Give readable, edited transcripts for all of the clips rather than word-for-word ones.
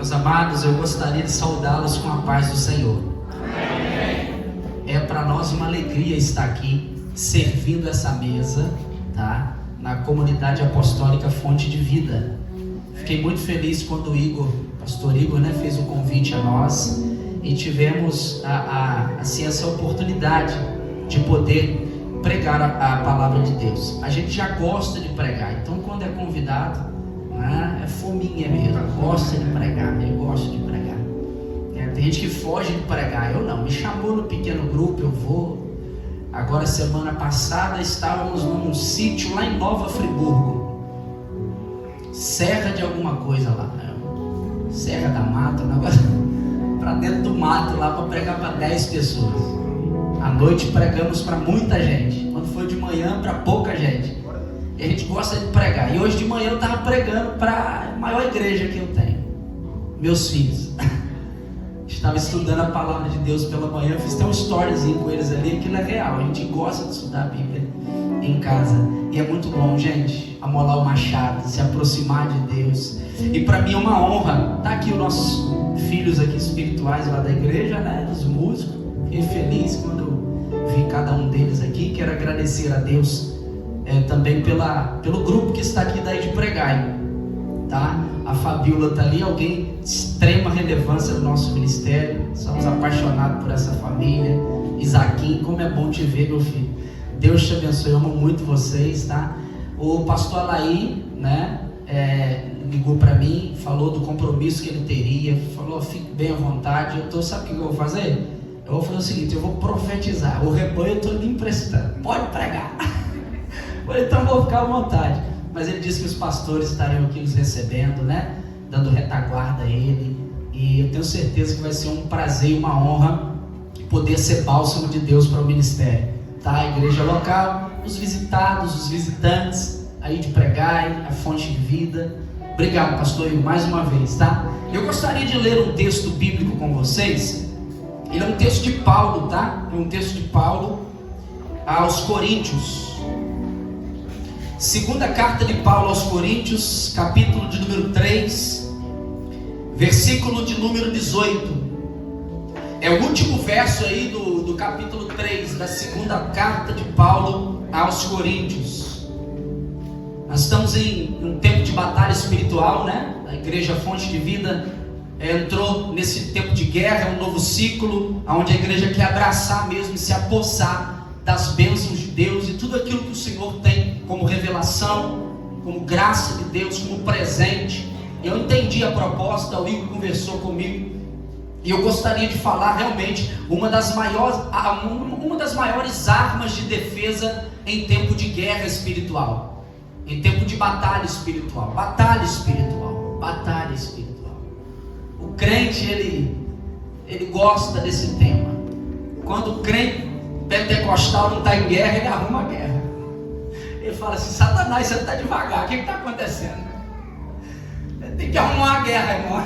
Meus amados, eu gostaria de saudá-los com a paz do Senhor. É para nós uma alegria estar aqui, servindo essa mesa, tá? Na comunidade apostólica Fonte de Vida. Fiquei muito feliz quando o pastor Igor, né, fez o convite a nós e tivemos assim, essa oportunidade de poder pregar a palavra de Deus. A gente já gosta de pregar, então quando é convidado, é fominha mesmo, gosta de pregar, eu gosto de pregar. Tem gente que foge de pregar, eu não, me chamou no pequeno grupo, eu vou. Agora semana passada estávamos num sítio lá em Nova Friburgo, Serra de alguma coisa lá, Serra da Mata, um negócio para dentro do mato lá, para pregar para 10 pessoas. À noite pregamos para muita gente, quando foi de manhã para pouca gente. E a gente gosta de pregar. E hoje de manhã eu estava pregando para a maior igreja que eu tenho, meus filhos. Estava estudando a palavra de Deus pela manhã, fiz até um storyzinho com eles ali. Aquilo é real, a gente gosta de estudar a Bíblia em casa. E é muito bom, gente, amolar o machado, se aproximar de Deus. E para mim é uma honra estar aqui, os nossos filhos aqui espirituais lá da igreja, né? Os músicos. Fiquei feliz quando vi cada um deles aqui. Quero agradecer a Deus também pelo grupo que está aqui daí de pregar, tá? A Fabiola está ali, alguém de extrema relevância no nosso ministério. Somos apaixonados por essa família. Isaquinho, como é bom te ver, meu filho. Deus te abençoe, eu amo muito vocês, tá? O pastor Alaí, né, ligou para mim, falou do compromisso que ele teria, falou, fique bem à vontade. Sabe o que eu vou fazer? Eu vou fazer o seguinte, eu vou profetizar. O rebanho eu estou lhe emprestando, pode pregar. Então vou ficar à vontade. Mas ele disse que os pastores estariam aqui nos recebendo, né? Dando retaguarda a ele. E eu tenho certeza que vai ser um prazer e uma honra poder ser bálsamo de Deus para o ministério, tá? A igreja local, os visitados, os visitantes aí de pregar, a Fonte de Vida. Obrigado, pastor Igor, mais uma vez, tá? Eu gostaria de ler um texto bíblico com vocês. Ele é um texto de Paulo, tá? É um texto de Paulo aos Coríntios. Segunda carta de Paulo aos Coríntios, capítulo de número 3, versículo de número 18. É o último verso aí do capítulo 3 da segunda carta de Paulo aos Coríntios. Nós estamos em um tempo de batalha espiritual, né? A igreja Fonte de Vida entrou nesse tempo de guerra, é um novo ciclo, onde a igreja quer abraçar mesmo e se apossar das bênçãos de Deus e tudo aquilo que o Senhor tem como revelação, como graça de Deus, como presente. Eu entendi a proposta, o Igor conversou comigo e eu gostaria de falar realmente uma das maiores armas de defesa em tempo de guerra espiritual, em tempo de batalha espiritual. Batalha espiritual, batalha espiritual. O crente, ele gosta desse tema. Quando o crente pentecostal não está em guerra, ele arruma a guerra. Ele fala assim, Satanás, você está devagar, o que está acontecendo? Tem que arrumar a guerra, irmão.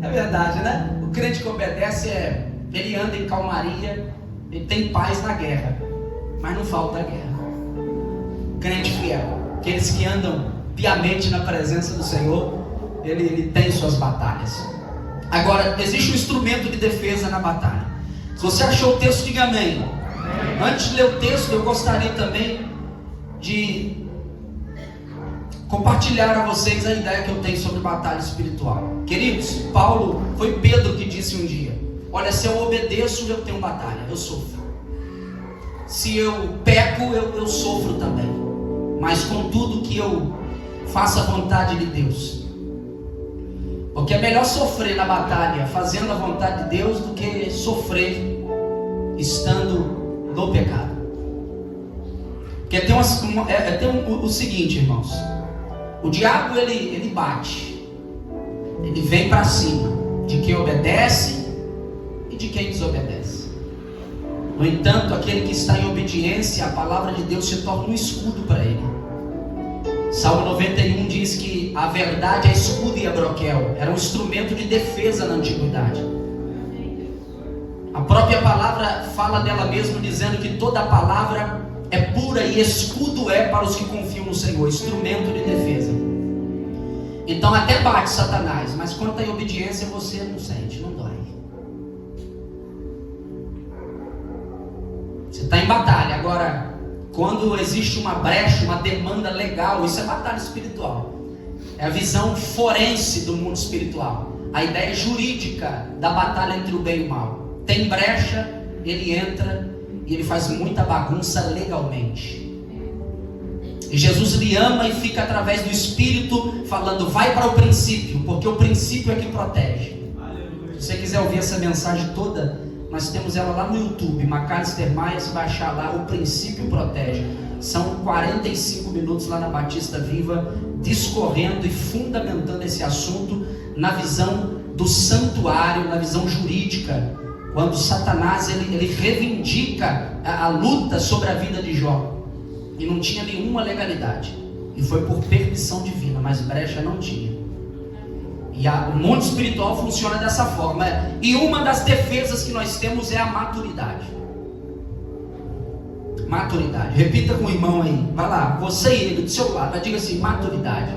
É verdade, né? O crente que obedece, ele anda em calmaria, ele tem paz na guerra, mas não falta guerra. O crente fiel, aqueles que andam piamente na presença do Senhor, ele tem suas batalhas. Agora, existe um instrumento de defesa na batalha. Se você achou o texto, diga amém. Antes de ler o texto, eu gostaria também de compartilhar a vocês a ideia que eu tenho sobre batalha espiritual. Queridos, foi Pedro que disse um dia, olha, se eu obedeço, eu tenho batalha, eu sofro. Se eu peco, eu sofro também. Mas contudo que eu faça a vontade de Deus. Porque é melhor sofrer na batalha fazendo a vontade de Deus do que sofrer estando no pecado. Porque tem o seguinte, irmãos, o diabo ele bate, ele vem para cima de quem obedece e de quem desobedece. No entanto, aquele que está em obediência, a palavra de Deus se torna um escudo para ele. Salmo 91 diz que a verdade é escudo e é broquel, era um instrumento de defesa na antiguidade. A própria palavra fala dela mesma, dizendo que toda palavra é pura e escudo é para os que confiam no Senhor, instrumento de defesa. Então até bate Satanás, mas quando está em obediência você não sente, não dói. Você está em batalha. Agora, quando existe uma brecha, uma demanda legal, isso é batalha espiritual. É a visão forense do mundo espiritual. A ideia jurídica da batalha entre o bem e o mal. Tem brecha, ele entra e ele faz muita bagunça legalmente. E Jesus lhe ama e fica através do Espírito falando, vai para o princípio, porque o princípio é que protege. Se você quiser ouvir essa mensagem toda, nós temos ela lá no YouTube, Macalister Maia, você vai achar lá, o princípio protege. São 45 minutos lá na Batista Viva, discorrendo e fundamentando esse assunto na visão do santuário, na visão jurídica, quando Satanás ele reivindica a luta sobre a vida de Jó, e não tinha nenhuma legalidade, e foi por permissão divina, mas brecha não tinha. E o mundo espiritual funciona dessa forma, e uma das defesas que nós temos é a maturidade. Maturidade, repita com o irmão aí, vai lá, você e ele do seu lado, diga assim, maturidade,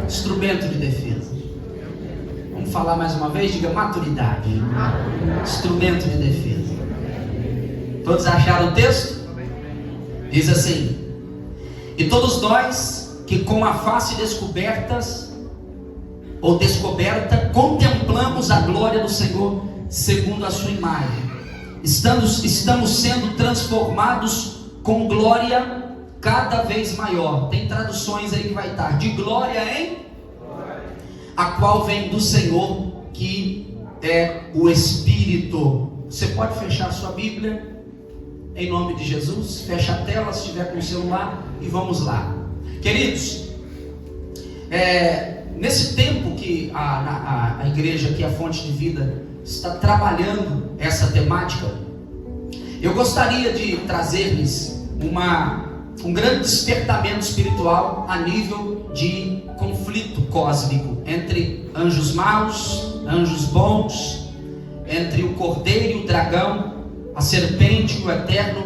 instrumento de defesa. Vamos falar mais uma vez, diga maturidade, instrumento de defesa. Todos acharam o texto? Diz assim, e todos nós que com a face descoberta, contemplamos a glória do Senhor segundo a sua imagem, estamos sendo transformados com glória cada vez maior. Tem traduções aí que vai estar de glória em a qual vem do Senhor, que é o Espírito. Você pode fechar a sua Bíblia em nome de Jesus, fecha a tela se estiver com o celular e vamos lá, queridos. Nesse tempo que a igreja aqui, a Fonte de Vida, está trabalhando essa temática, eu gostaria de trazer-lhes um grande despertamento espiritual a nível de conflito cósmico entre anjos maus, anjos bons, entre o cordeiro e o dragão, a serpente e o eterno.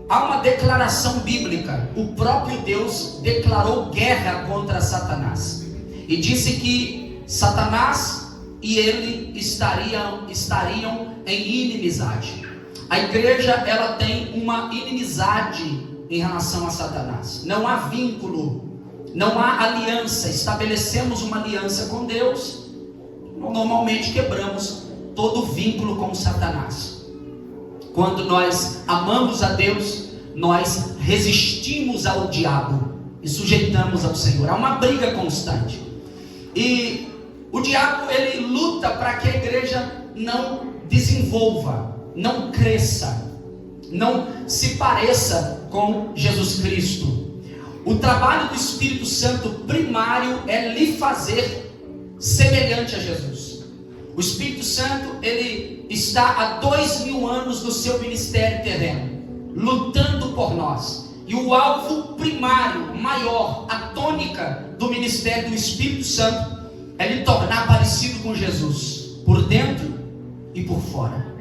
Há uma declaração bíblica. O próprio Deus declarou guerra contra Satanás e disse que Satanás e ele estariam em inimizade. A igreja, ela tem uma inimizade em relação a Satanás. Não há vínculo, não há aliança. Estabelecemos uma aliança com Deus, normalmente quebramos todo vínculo com Satanás. Quando nós amamos a Deus, nós resistimos ao diabo e sujeitamos ao Senhor. Há uma briga constante. E o diabo, ele luta para que a igreja não desenvolva, não cresça, não se pareça com Jesus Cristo. O trabalho do Espírito Santo primário é lhe fazer semelhante a Jesus. O Espírito Santo, ele está há 2000 anos no seu ministério terreno, lutando por nós. E o alvo primário, maior, a tônica do ministério do Espírito Santo é lhe tornar parecido com Jesus, por dentro e por fora.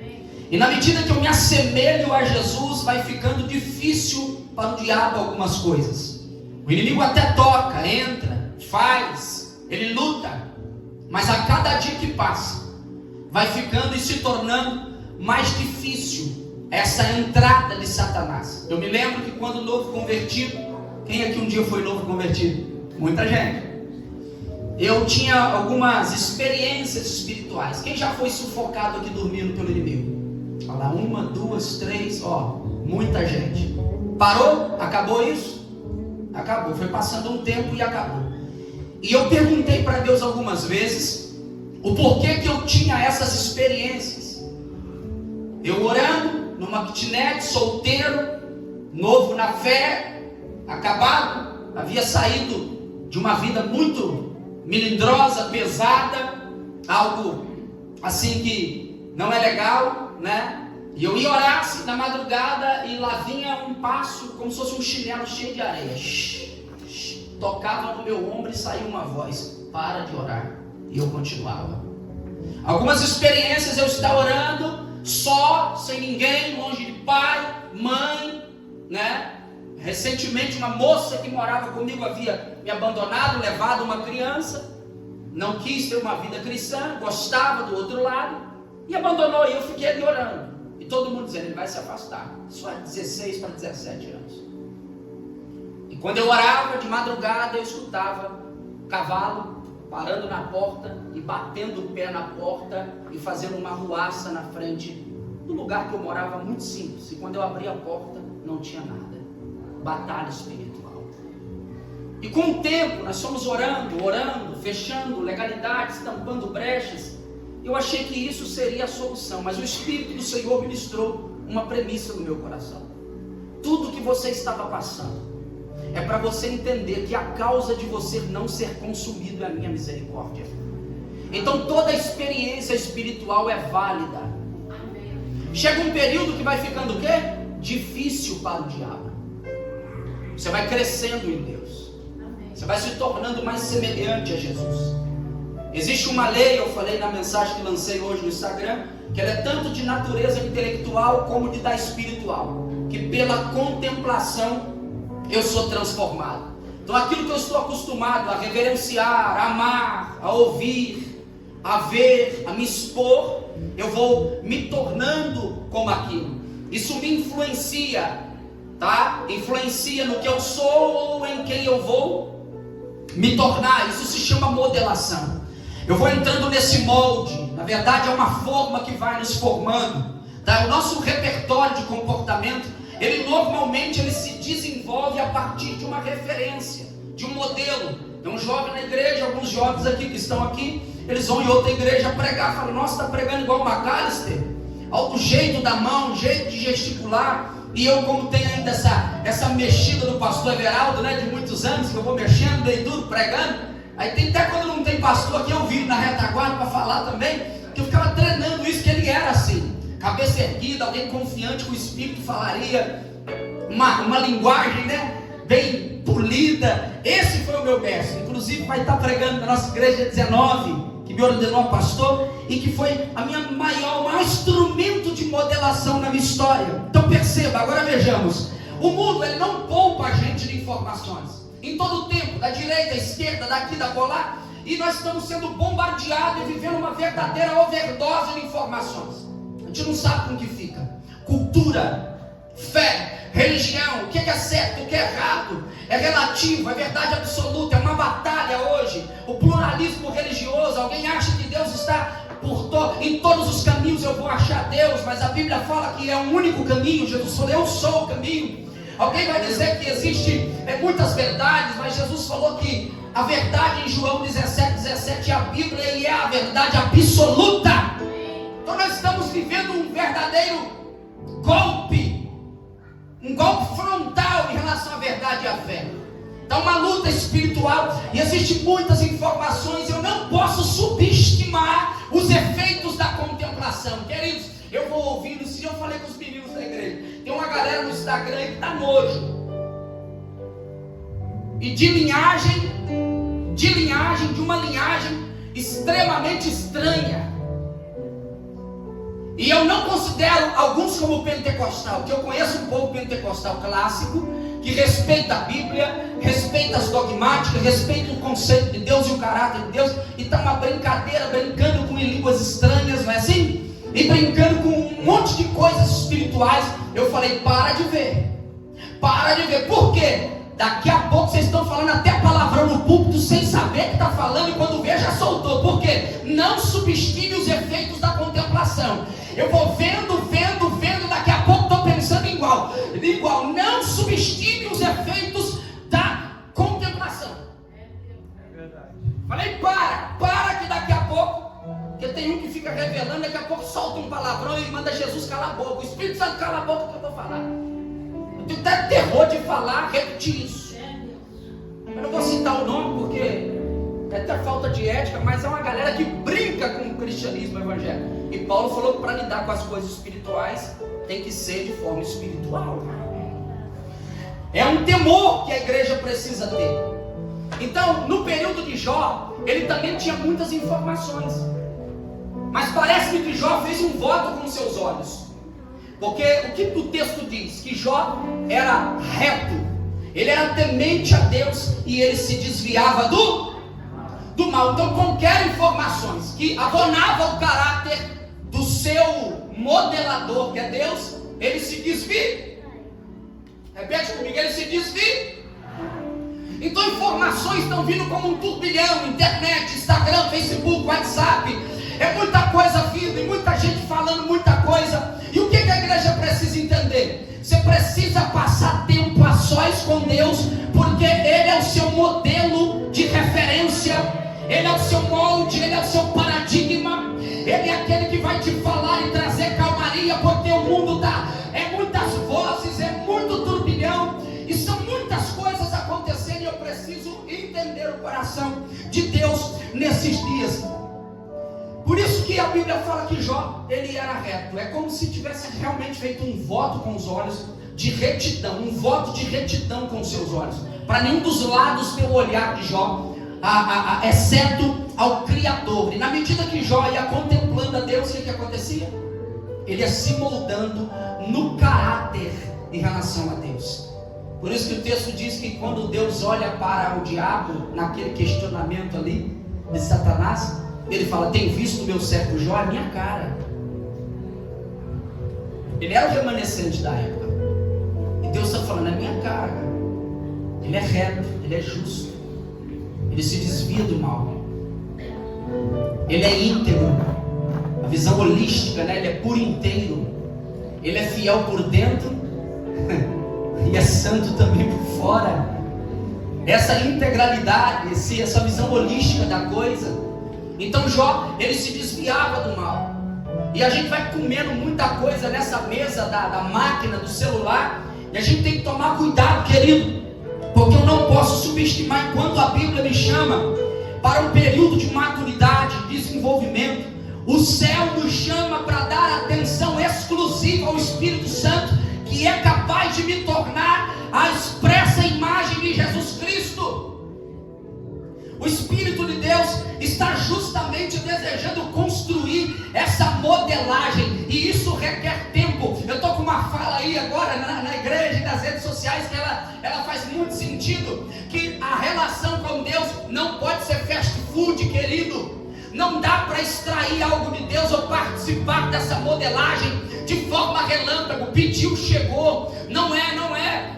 E na medida que eu me assemelho a Jesus, vai ficando difícil para o diabo algumas coisas. O inimigo até toca, entra, faz, ele luta, mas a cada dia que passa, vai ficando e se tornando mais difícil essa entrada de Satanás. Eu me lembro que quando novo convertido, quem aqui um dia foi novo convertido? Muita gente. Eu tinha algumas experiências espirituais. Quem já foi sufocado aqui dormindo pelo inimigo? Olha lá, 1, 2, 3, muita gente. Parou? Acabou isso? Acabou. Foi passando um tempo e acabou. E eu perguntei para Deus algumas vezes o porquê que eu tinha essas experiências. Eu orando numa kitnet, solteiro, novo na fé, acabado, havia saído de uma vida muito melindrosa, pesada, algo assim que não é legal, né? E eu ia orar assim, na madrugada, e lá vinha um passo como se fosse um chinelo cheio de areia. Tocava no meu ombro e saía uma voz: para de orar. E eu continuava. Algumas experiências eu estava orando só, sem ninguém, longe de pai, mãe, né? Recentemente uma moça que morava comigo havia me abandonado, levado uma criança, não quis ter uma vida cristã, gostava do outro lado, e abandonou, e eu fiquei ali orando, e todo mundo dizendo, ele vai se afastar, isso há 16 para 17 anos, e quando eu orava de madrugada, eu escutava cavalo parando na porta, e batendo o pé na porta, e fazendo uma arruaça na frente, do lugar que eu morava muito simples, e quando eu abri a porta, não tinha nada, batalha espiritual. E com o tempo, nós fomos orando, fechando legalidades, tampando brechas. Eu achei que isso seria a solução, mas o Espírito do Senhor ministrou uma premissa no meu coração. Tudo que você estava passando é para você entender que a causa de você não ser consumido é a minha misericórdia. Então toda experiência espiritual é válida. Chega um período que vai ficando o quê? Difícil para o diabo. Você vai crescendo em Deus. Você vai se tornando mais semelhante a Jesus. Existe uma lei, eu falei na mensagem que lancei hoje no Instagram, que ela é tanto de natureza intelectual como de da espiritual, que pela contemplação eu sou transformado. Então aquilo que eu estou acostumado a reverenciar, a amar, a ouvir, a ver, a me expor, eu vou me tornando como aquilo. Isso me influencia, tá? Influencia no que eu sou ou em quem eu vou me tornar. Isso se chama modelação. Eu vou entrando nesse molde. Na verdade é uma forma que vai nos formando, tá? O nosso repertório de comportamento, ele normalmente se desenvolve a partir de uma referência, de um modelo. Tem um jovem na igreja, alguns jovens aqui que estão aqui, eles vão em outra igreja pregar, falam, nossa, está pregando igual o McAllister, o jeito da mão, o jeito de gesticular. E eu, como tenho ainda essa mexida do pastor Everaldo, né, de muitos anos, que eu vou mexendo, bem duro, pregando. Aí tem até quando não tem pastor aqui, eu vim na retaguarda para falar também, que eu ficava treinando isso, que ele era assim, cabeça erguida, alguém confiante com o Espírito falaria uma linguagem, né, bem polida. Esse foi o meu mestre, inclusive vai estar pregando na nossa igreja 19, que me ordenou a pastor, e que foi a minha maior instrumento de modelação na minha história. Então perceba, agora vejamos, o mundo ele não poupa a gente de informações, em todo o tempo, da direita, da esquerda, daqui, da colar, e nós estamos sendo bombardeados e vivendo uma verdadeira overdose de informações. A gente não sabe com o que fica. Cultura, fé, religião, o que é certo, o que é errado, é relativo, é verdade absoluta, é uma batalha hoje. O pluralismo religioso, alguém acha que Deus está em todos os caminhos eu vou achar Deus, mas a Bíblia fala que é um único caminho. Jesus falou, eu sou o caminho. Alguém vai dizer que existe muitas verdades, mas Jesus falou que a verdade em João 17:17 a Bíblia e é a verdade absoluta. Então nós estamos vivendo um verdadeiro golpe, um golpe frontal em relação à verdade e à fé. Então uma luta espiritual, e existem muitas informações. Eu não posso subestimar os efeitos da contemplação. Queridos, eu vou ouvindo, se eu falei com os meninos da igreja, tem uma galera no Instagram que está nojo, e de uma linhagem extremamente estranha. E eu não considero alguns como pentecostal, que eu conheço um povo pentecostal clássico, que respeita a Bíblia, respeita as dogmáticas, respeita o conceito de Deus e o caráter de Deus, e está uma brincadeira, brincando com línguas estranhas, não é assim? E brincando com um monte de coisas espirituais. Eu falei, para de ver, por quê? Daqui a pouco vocês estão falando até palavrão no púlpito sem saber que está falando, e quando vê já soltou. Por quê? Não subestime os efeitos da contemplação. Eu vou vendo, daqui a pouco estou pensando igual. Não subestime os efeitos da contemplação. É verdade. Falei, para que daqui a pouco, porque tem um que fica revelando, daqui a pouco solta um palavrão e manda Jesus calar a boca. O Espírito Santo cala a boca que eu vou falar. Eu tenho até terror de falar, repetir isso. Eu não vou citar o nome porque é até falta de ética, mas é uma galera que brinca com o cristianismo evangélico. E Paulo falou que para lidar com as coisas espirituais tem que ser de forma espiritual. É um temor que a igreja precisa ter. Então, no período de Jó, ele também tinha muitas informações, mas parece que Jó fez um voto com seus olhos. Porque o que o texto diz? Que Jó era reto, Ele era temente a Deus e ele se desviava do mal. Então, qualquer informações que abonavam o caráter do seu modelador, que é Deus, ele se desvia. Repete comigo, ele se desvia. Então, informações estão vindo como um turbilhão: internet, Instagram, Facebook, WhatsApp. É muita coisa vindo e muita gente falando muita coisa. E o que a igreja precisa entender? Você precisa passar tempo a sós com Deus, porque Ele é o seu modelo de referência, Ele é o seu molde, Ele é o seu paradigma, Ele é aquele que vai te falar e trazer calmaria, porque o mundo é muitas vozes, é muito turbilhão, e são muitas coisas acontecendo, e eu preciso entender o coração de Deus nesses dias. Por isso que a Bíblia fala que Jó, ele era reto. É como se tivesse realmente feito um voto com os olhos de retidão, um voto de retidão com os seus olhos, para nenhum dos lados pelo olhar de Jó, exceto ao Criador. E na medida que Jó ia contemplando a Deus, o que acontecia? Ele ia se moldando no caráter em relação a Deus. Por isso que o texto diz que quando Deus olha para o diabo, naquele questionamento ali de Satanás, ele fala: tem visto o meu servo Jó? A minha cara. Ele era o remanescente da época, e Deus está falando: é minha cara. Ele é reto, ele é justo, ele se desvia do mal, ele é íntegro. A visão holística, né? Ele é por inteiro, ele é fiel por dentro e é santo também por fora. Essa integralidade, essa visão holística da coisa. Então Jó, ele se desviava do mal. E a gente vai comendo muita coisa nessa mesa da máquina, do celular, e a gente tem que tomar cuidado, querido, porque eu não posso subestimar. Enquanto a Bíblia me chama para um período de maturidade, desenvolvimento, o céu nos chama para dar atenção exclusiva ao Espírito Santo, que é capaz de me tornar a expressa imagem de Jesus Cristo. O Espírito de Deus está justamente desejando construir essa modelagem, e isso requer tempo. Eu estou com uma fala aí agora na igreja e nas redes sociais que ela faz muito sentido, que a relação com Deus não pode ser fast food, querido. Não dá para extrair algo de Deus ou participar dessa modelagem de forma relâmpago. Pediu, chegou. Não é.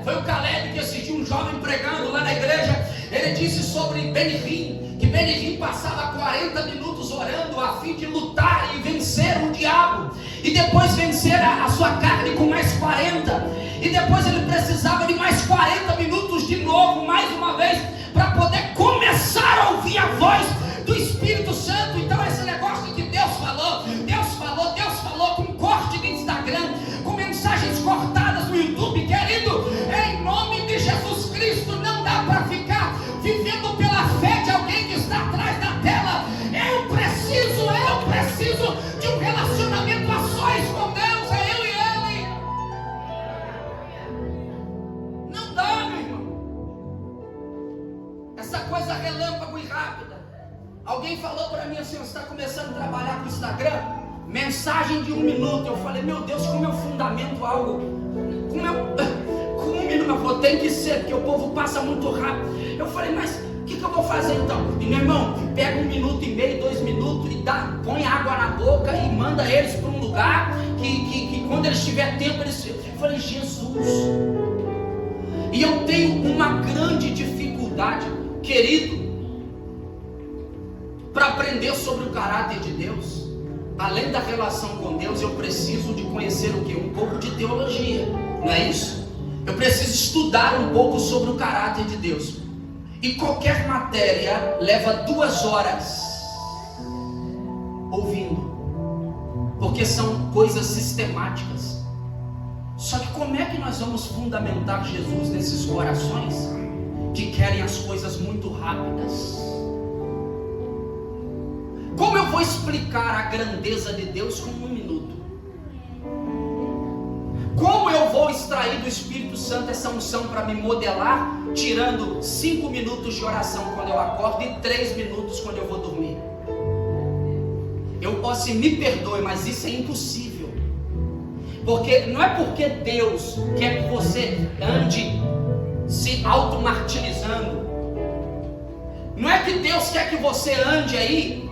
Foi o Caleb que assistiu um jovem pregando lá na igreja. Ele disse sobre Benihim, que Benihim passava 40 minutos orando a fim de lutar e vencer o diabo, e depois vencer a sua carne com mais 40, e depois ele precisava de mais 40 minutos de novo, mais uma vez, para poder começar a ouvir a voz do Espírito Santo. Então esse negócio que Deus falou com corte de Instagram, com mensagens cortadas no YouTube, querido, em nome de Jesus Cristo, não dá para ficar vivendo pela fé de alguém que está atrás da tela. Eu preciso de um relacionamento a sós com Deus, é eu e Ele. Não dá, meu irmão, essa coisa relâmpago e rápida. Alguém falou para mim assim: você está começando a trabalhar com o Instagram, mensagem de 1 minuto. Eu falei: meu Deus, como eu fundamento algo? Com 1 minuto? Eu falei: tem que ser, porque o povo passa muito rápido. Eu falei: mas o que eu vou fazer então? E meu irmão, pega 1 minuto e meio, 2 minutos, e põe água na boca e manda eles para um lugar que quando eles tiverem tempo, eles... Eu falei: Jesus. E eu tenho uma grande dificuldade, querido, para aprender sobre o caráter de Deus. Além da relação com Deus, eu preciso de conhecer o quê? Um pouco de teologia, não é isso? Eu preciso estudar um pouco sobre o caráter de Deus. E qualquer matéria leva 2 horas ouvindo, porque são coisas sistemáticas. Só que como é que nós vamos fundamentar Jesus nesses corações que querem as coisas muito rápidas? Como eu vou explicar a grandeza de Deus com 1 minuto? Como eu vou extrair do Espírito Santo essa unção para me modelar, tirando 5 minutos de oração quando eu acordo e 3 minutos quando eu vou dormir? Eu posso, me perdoe, mas isso é impossível. Porque não é porque Deus quer que você ande se automartirizando. Não é que Deus quer que você ande aí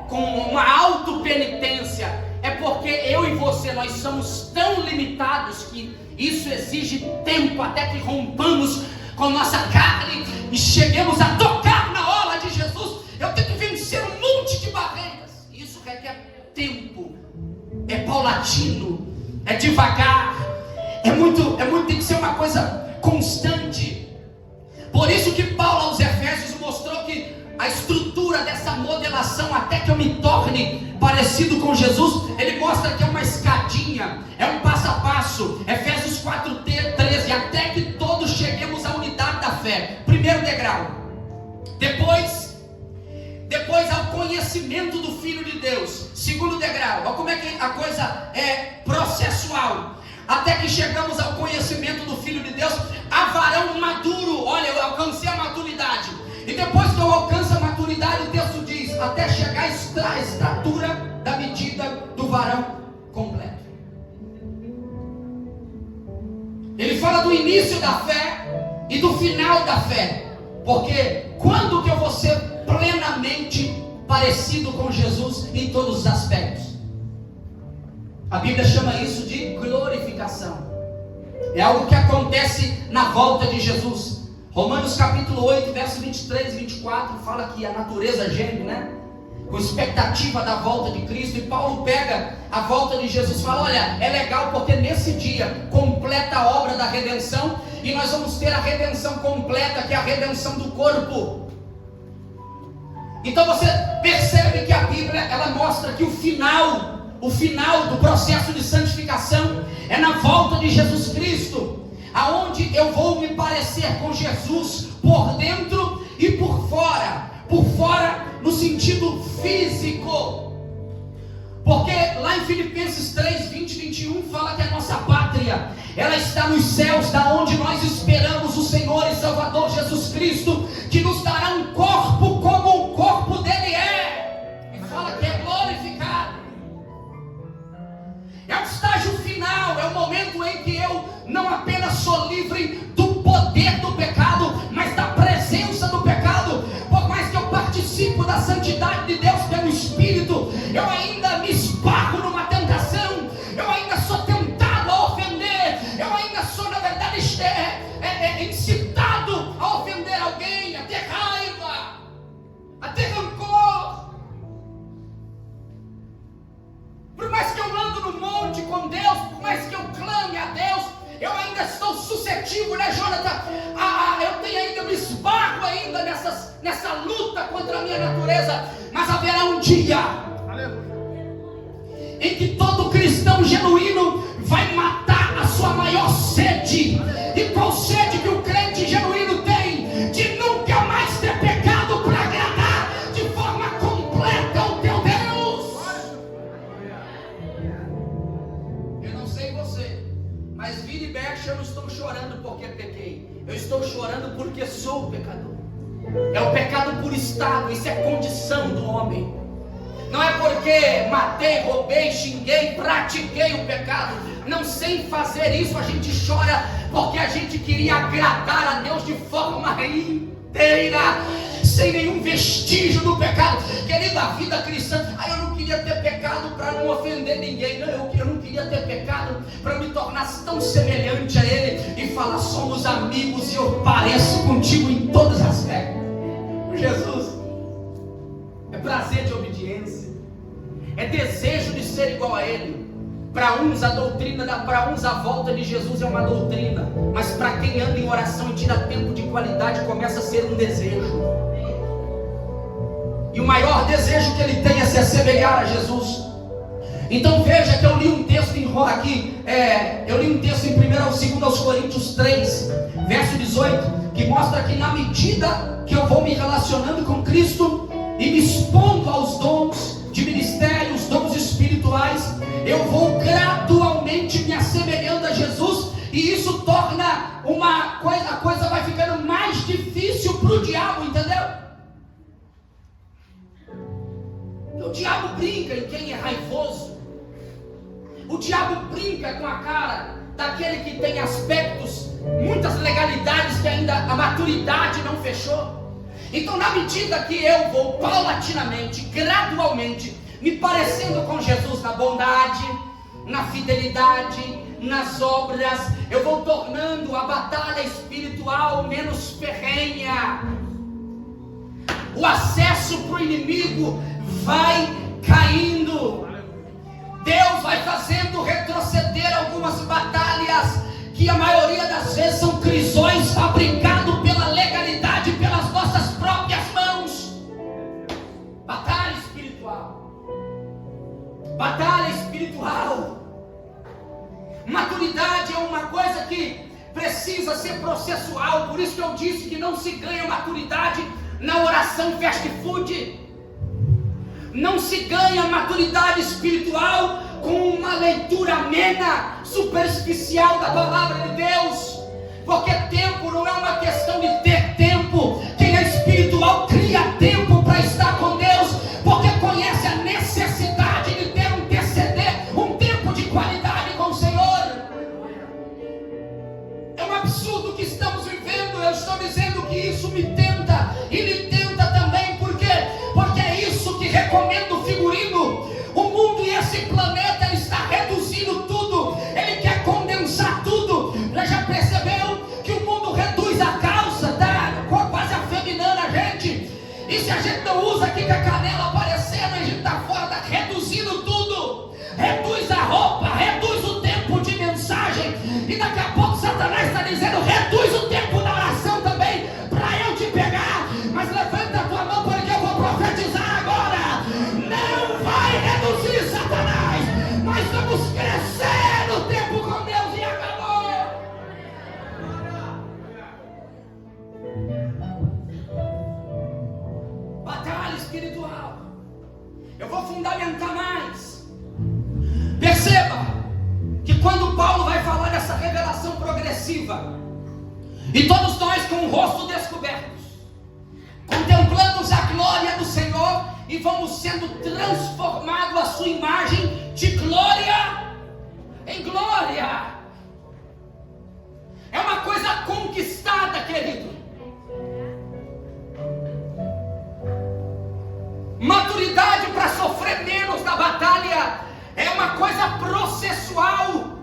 com uma autopenitência. É porque eu e você, nós somos tão limitados que isso exige tempo até que rompamos com nossa carne e cheguemos a tocar na orla de Jesus. Eu tenho que vencer um monte de barreiras. Isso requer tempo. É paulatino, é devagar, tem que ser uma coisa constante. Por isso que Paulo aos Efésios mostrou que a estrutura dessa modelação, até que eu me torne parecido com Jesus, ele mostra que é uma escadinha, é um passo a passo. Efésios 4:13, até que todos cheguemos à unidade da fé. Primeiro degrau. Depois ao conhecimento do Filho de Deus. Segundo degrau. Olha como é que a coisa é processual. Até que chegamos ao conhecimento do Filho de Deus, a varão maduro. Olha, eu alcancei a maturidade. E depois que eu alcanço a maturidade, o texto diz, até chegar à estatura da medida do varão completo. Ele fala do início da fé e do final da fé. Porque quando que eu vou ser plenamente parecido com Jesus em todos os aspectos? A Bíblia chama isso de glorificação. É algo que acontece na volta de Jesus. Romanos capítulo 8, verso 23 e 24 fala que a natureza geme, né? Com expectativa da volta de Cristo. E Paulo pega a volta de Jesus e fala, olha, é legal porque nesse dia completa a obra da redenção. E nós vamos ter a redenção completa, que é a redenção do corpo. Então você percebe que a Bíblia, ela mostra que o final do processo de santificação é na volta de Jesus Cristo, aonde eu vou me parecer com Jesus por dentro e por fora no sentido físico, porque lá em Filipenses 3, 20 e 21 fala que a nossa pátria, ela está nos céus, da onde nós esperamos o Senhor e Salvador Jesus Cristo, que nos dará um corpo como o corpo dele é, e fala que é glorificado. É o estágio final, é o momento em que eu não apenas sou livre do poder do pecado, mas da presença do pecado. Por mais que eu participo da santidade de Deus pelo Espírito, eu ainda me esbarro numa tentação, eu ainda sou tentado a ofender, eu ainda sou, na verdade, incitado a ofender alguém, a ter raiva, a ter rancor. Por mais que eu ando no monte com Deus, por mais que eu clame a Deus, eu ainda estou suscetível, né, Jonathan? Eu me esbarro ainda nessa luta contra a minha natureza. Mas haverá um dia em que todo cristão genuíno vai matar a sua maior sede. E qual sede que o crente genuíno tem? De nunca mais ter pecado para agradar de forma completa o teu Deus. Eu não sei você, mas vira e mexe eu não estou chorando porque pequei. Eu estou chorando porque sou pecador. É o pecado por estado, isso é condição do homem. Não é porque matei, roubei, xinguei, pratiquei o pecado. Não, sem fazer isso a gente chora porque a gente queria agradar a Deus de forma inteira, sem nenhum vestígio do pecado. Querido, a vida cristã, eu não queria ter pecado para não ofender ninguém. Não, eu não queria ter pecado para me tornar tão semelhante a Ele e falar, somos amigos e eu pareço contigo em todos os aspectos. Jesus, é prazer de obediência, é desejo de ser igual a Ele. Para uns a doutrina, para uns a volta de Jesus é uma doutrina, mas para quem anda em oração e tira tempo de qualidade, começa a ser um desejo. E o maior desejo que ele tem é se assemelhar a Jesus. Então veja que eu li um texto em 2 Coríntios 3, verso 18, que mostra que na medida que eu vou me relacionando com Cristo e me expondo aos dons de ministério, os dons espirituais, eu vou gradualmente me assemelhando a Jesus, e isso torna a coisa vai ficando mais difícil para o diabo, entendeu? O diabo brinca em quem é raivoso. O diabo brinca com a cara daquele que tem aspectos muitas legalidades que ainda a maturidade não fechou. Então, na medida que eu vou paulatinamente, gradualmente, me parecendo com Jesus na bondade, na fidelidade, nas obras, eu vou tornando a batalha espiritual menos ferrenha. O acesso para o inimigo vai caindo. Deus vai fazendo retroceder algumas batalhas que a maioria das vezes são crisões fabricados pela legalidade, pelas nossas próprias mãos. Batalha espiritual. Batalha espiritual. Maturidade é uma coisa que precisa ser processual. Por isso que eu disse que não se ganha maturidade na oração fast food. Não se ganha maturidade espiritual com uma leitura amena, superficial da palavra de Deus. Porque tempo não é uma questão de ter tempo. Quem é espiritual cria tempo para estar com Deus, porque conhece a necessidade de ter um TCD, um tempo de qualidade com o Senhor. É um absurdo que estamos vivendo. Eu estou dizendo que isso me tenta e lhe tenta também. Por quê? Porque é isso que recomenda o figurino. O mundo e esse planeta, ele está reduzindo tudo. Ele quer condensar tudo. Já percebeu que o mundo reduz a calça, tá? Quase afeminando a gente. E se a gente não usa aqui com a canela aparecendo, a gente está fora, tá reduzindo tudo. Reduz a roupa, reduz o tempo de mensagem. E daqui a pouco Satanás está dizendo: reduz o tempo da oração também, para eu te pegar. Mas levanta a tua mão, porque eu vou profetizar agora. Não vai reduzir, Satanás. Nós vamos crescer no tempo com Deus e acabou. Batalha espiritual. Eu vou fundamentar mais. Perceba que quando Paulo vai falar dessa revelação progressiva, e todos nós com o rosto descoberto, contemplamos a glória do Senhor e vamos sendo transformados à sua imagem de glória em glória. É uma coisa conquistada, querido. Maturidade para sofrer menos na batalha é uma coisa processual.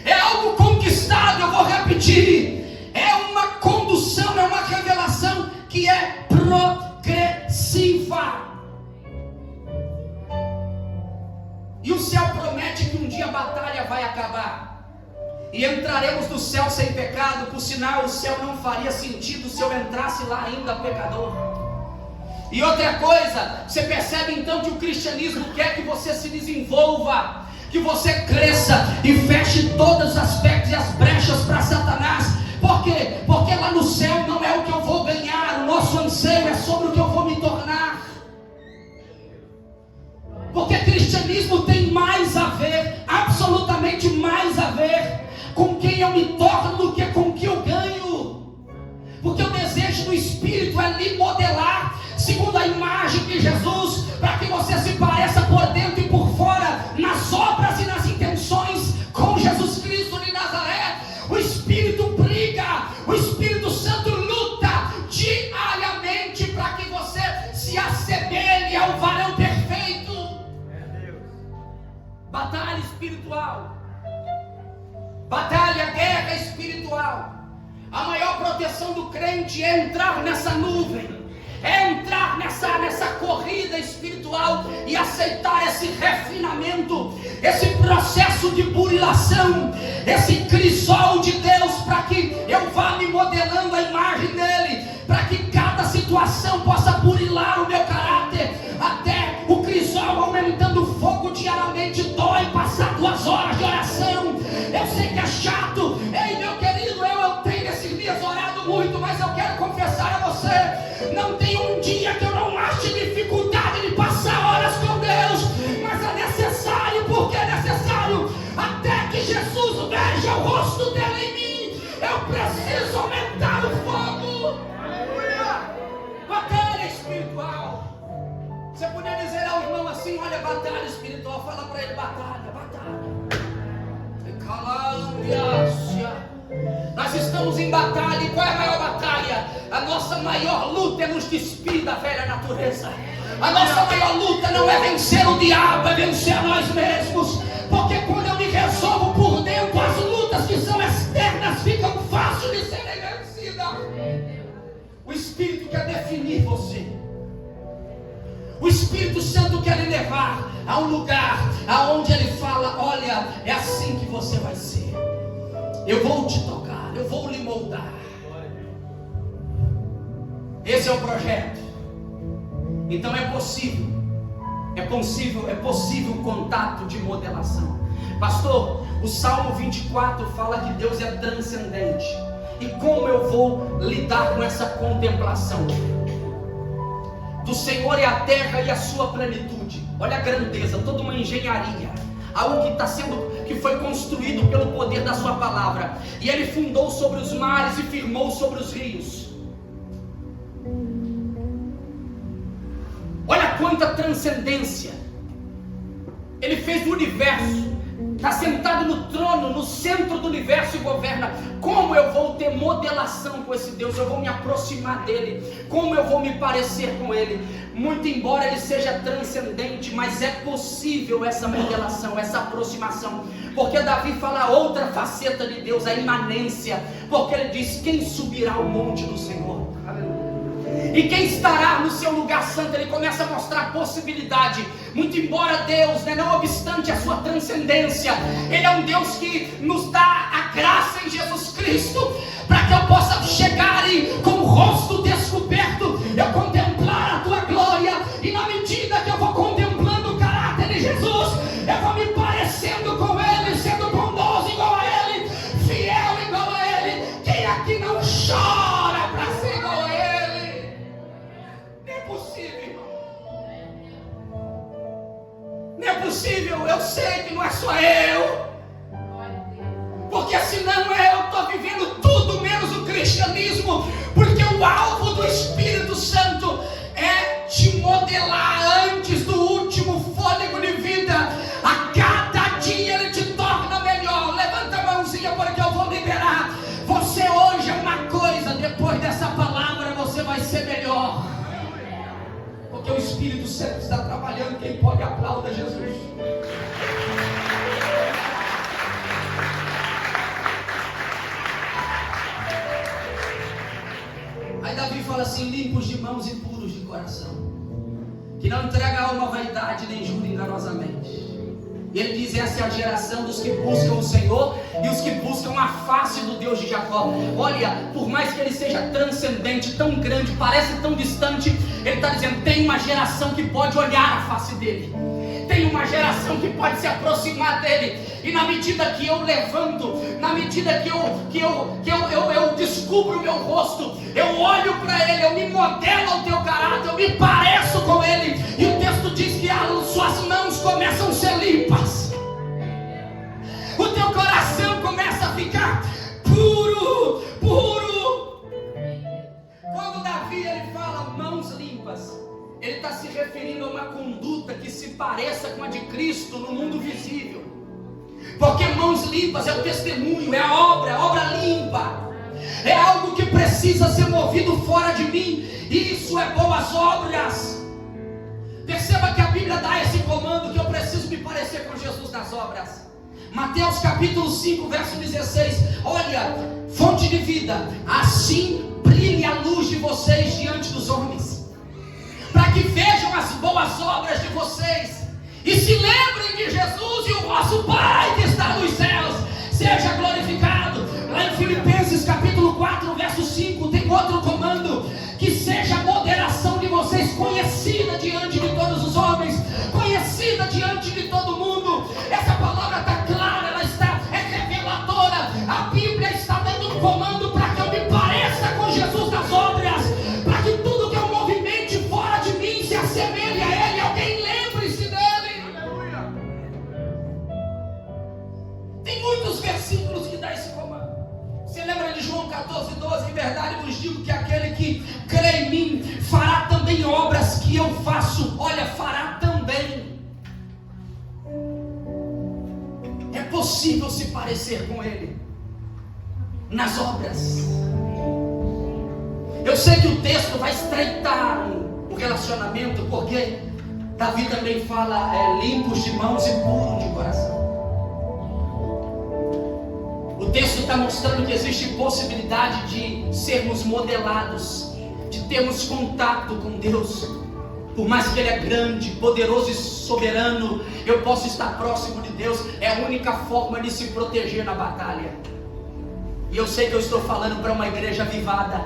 É algo conquistado, eu vou repetir. É uma condução, é uma revelação que é progressiva. E o céu promete que um dia a batalha vai acabar e entraremos no céu sem pecado. Por sinal, o céu não faria sentido se eu entrasse lá ainda pecador. E outra coisa, você percebe então que o cristianismo quer que você se desenvolva, que você cresça e feche todos os aspectos e as brechas para Satanás. Por quê? Porque lá no céu não é o que eu vou ganhar, o nosso anseio é sobre o que eu vou me tornar. Porque cristianismo tem mais a ver, absolutamente mais a ver, com quem eu me torno do que com o que eu ganho. Porque o desejo do Espírito é lhe modelar segundo a imagem de Jesus, para que você se pareça por dentro e por fora, nas obras e nas intenções, com Jesus Cristo de Nazaré. O Espírito briga, o Espírito Santo luta diariamente para que você se assemelhe ao varão perfeito. Batalha espiritual, batalha, guerra espiritual. A maior proteção do crente é entrar nessa nuvem, é entrar nessa corrida espiritual e aceitar esse refinamento, esse processo de burilação, esse crisol de Deus, para que eu vá me modelando a imagem dele, para que cada situação possa burilar o meu caráter, até o crisol aumentando o fogo diariamente. Dói passar 2 horas de oração, eu sei que é chato. Ei, meu querido, eu tenho esses dias orado muito, mas eu quero confessar a você, não tem um dia que eu não ache dificuldade de passar horas com Deus, mas é necessário. Porque é necessário, até que Jesus veja o rosto dele em mim, eu preciso aumentar o fogo. Batalha espiritual. Você podia dizer ao irmão assim: olha, batalha espiritual. Fala para ele: batalha, batalha. Nós estamos em batalha. E qual é a maior batalha? A nossa maior luta é nos despir da velha natureza. A nossa maior luta não é vencer o diabo, é vencer a nós mesmos. Porque quando eu me resolvo por dentro, as lutas que são externas ficam fáceis de serem vencidas. O Espírito quer definir você. O Espírito Santo quer lhe levar a um lugar aonde ele fala: olha, é assim que você vai ser. Eu vou te tocar, eu vou lhe moldar. Esse é o projeto. Então é possível o contato de modelação. Pastor, o Salmo 24 fala que Deus é transcendente. E como eu vou lidar com essa contemplação? Do Senhor é a terra e a sua plenitude. Olha a grandeza, toda uma engenharia, algo que foi construído pelo poder da sua palavra. E ele fundou sobre os mares e firmou sobre os rios. Olha quanta transcendência. Ele fez o universo, está sentado no trono, no centro do universo e governa. Como eu vou ter modelação com esse Deus? Eu vou me aproximar dele. Como eu vou me parecer com ele? Muito embora ele seja transcendente, mas é possível essa modelação, essa aproximação. Porque Davi fala outra faceta de Deus, a imanência. Porque ele diz: quem subirá ao monte do Senhor? E quem estará no seu lugar santo? Ele começa a mostrar a possibilidade. Muito embora Deus, não obstante a sua transcendência, Ele é um Deus que nos dá a graça em Jesus Cristo, para que eu possa chegar e com o rosto descoberto, eu contemplar a tua glória. E na medida que eu vou contemplando o caráter de Jesus, eu vou me parecendo com Ele, sendo bondoso igual a Ele, fiel igual a Ele. Quem aqui não chora para ser igual a Ele? Não é possível, eu sei que não é só eu. Porque senão eu estou vivendo tudo menos o cristianismo. Porque o alvo do Espírito Santo é te modelar antes do último fôlego de vida. A cada dia ele te torna melhor. Levanta a mãozinha porque eu vou liberar. Você hoje é uma coisa, depois dessa palavra você vai ser melhor. Porque o Espírito Santo está trabalhando. Quem pode aplaudir Jesus? Aí Davi fala assim: limpos de mãos e puros de coração, que não entrega a alma à vaidade, nem jura enganosamente. E ele diz: essa é a geração dos que buscam o Senhor e os que buscam a face do Deus de Jacó. Olha, por mais que ele seja transcendente, tão grande, parece tão distante, ele está dizendo: tem uma geração que pode olhar a face dele, tem uma geração que pode se aproximar dele. E na medida que eu levanto, na medida que eu descubro o meu rosto, eu olho para ele, eu me modelo ao teu caráter, eu me pareço com ele. E o texto diz que as suas mãos começam a ser limpas, o teu coração começa a ficar puro. Quando Davi ele fala mãos limpas, ele está se referindo a uma conduta que se pareça com a de Cristo no mundo visível. Porque mãos limpas é o testemunho, é a obra limpa. É algo que precisa ser movido fora de mim. Isso é boas obras. Perceba que a Bíblia dá esse comando, que eu preciso me parecer com Jesus nas obras. Mateus capítulo 5, verso 16. Olha, fonte de vida: assim brilhe a luz de vocês diante dos homens, para que vejam as boas obras de vocês e se lembrem de Jesus, e o vosso Pai que está nos céus seja glorificado. Lá em Filipenses capítulo 4, verso 5, tem outro comando: que seja a moderação de vocês conhecida diante de todos os homens, conhecida diante de todo mundo. Essa palavra está clara, ela é reveladora. A Bíblia está dando um comando para que eu me pareça com Jesus nas obras, para que tudo que eu movimente fora de mim se assemelhe a Ele. Alguém lembre-se dele. Tem muitos versículos que dá esse comando. Você lembra de João 14:12? Em verdade vos digo que aquele que crê em mim fará também obras que eu faço. Olha, fará também. É possível se parecer com Ele. nas obras. Eu sei que o texto vai estreitar o relacionamento, porque Davi também fala limpos de mãos e puros de coração. O texto está mostrando que existe possibilidade de sermos modelados, de termos contato com Deus. Por mais que Ele é grande, poderoso e soberano, eu posso estar próximo de Deus. É a única forma de se proteger na batalha. E eu sei que eu estou falando para uma igreja avivada,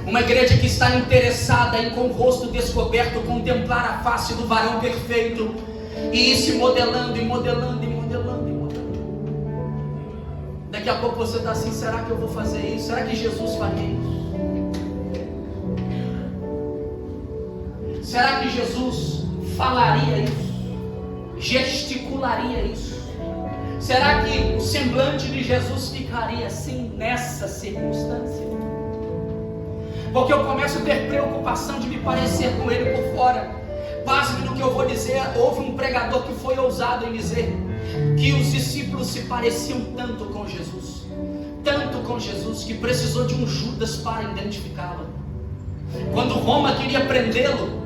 uma igreja que está interessada em, com o rosto descoberto, contemplar a face do varão perfeito e ir se modelando e modelando e modelando e modelando. Daqui a pouco você está assim: será que eu vou fazer isso? Será que Jesus faria isso? Será que Jesus falaria isso? Gesticularia isso? Será que o semblante de Jesus ficaria assim nessa circunstância? Porque eu começo a ter preocupação de me parecer com Ele por fora. Pasme no que eu vou dizer. Houve um pregador que foi ousado em dizer que os discípulos se pareciam tanto com Jesus, que precisou de um Judas para identificá-lo. Quando Roma queria prendê-lo,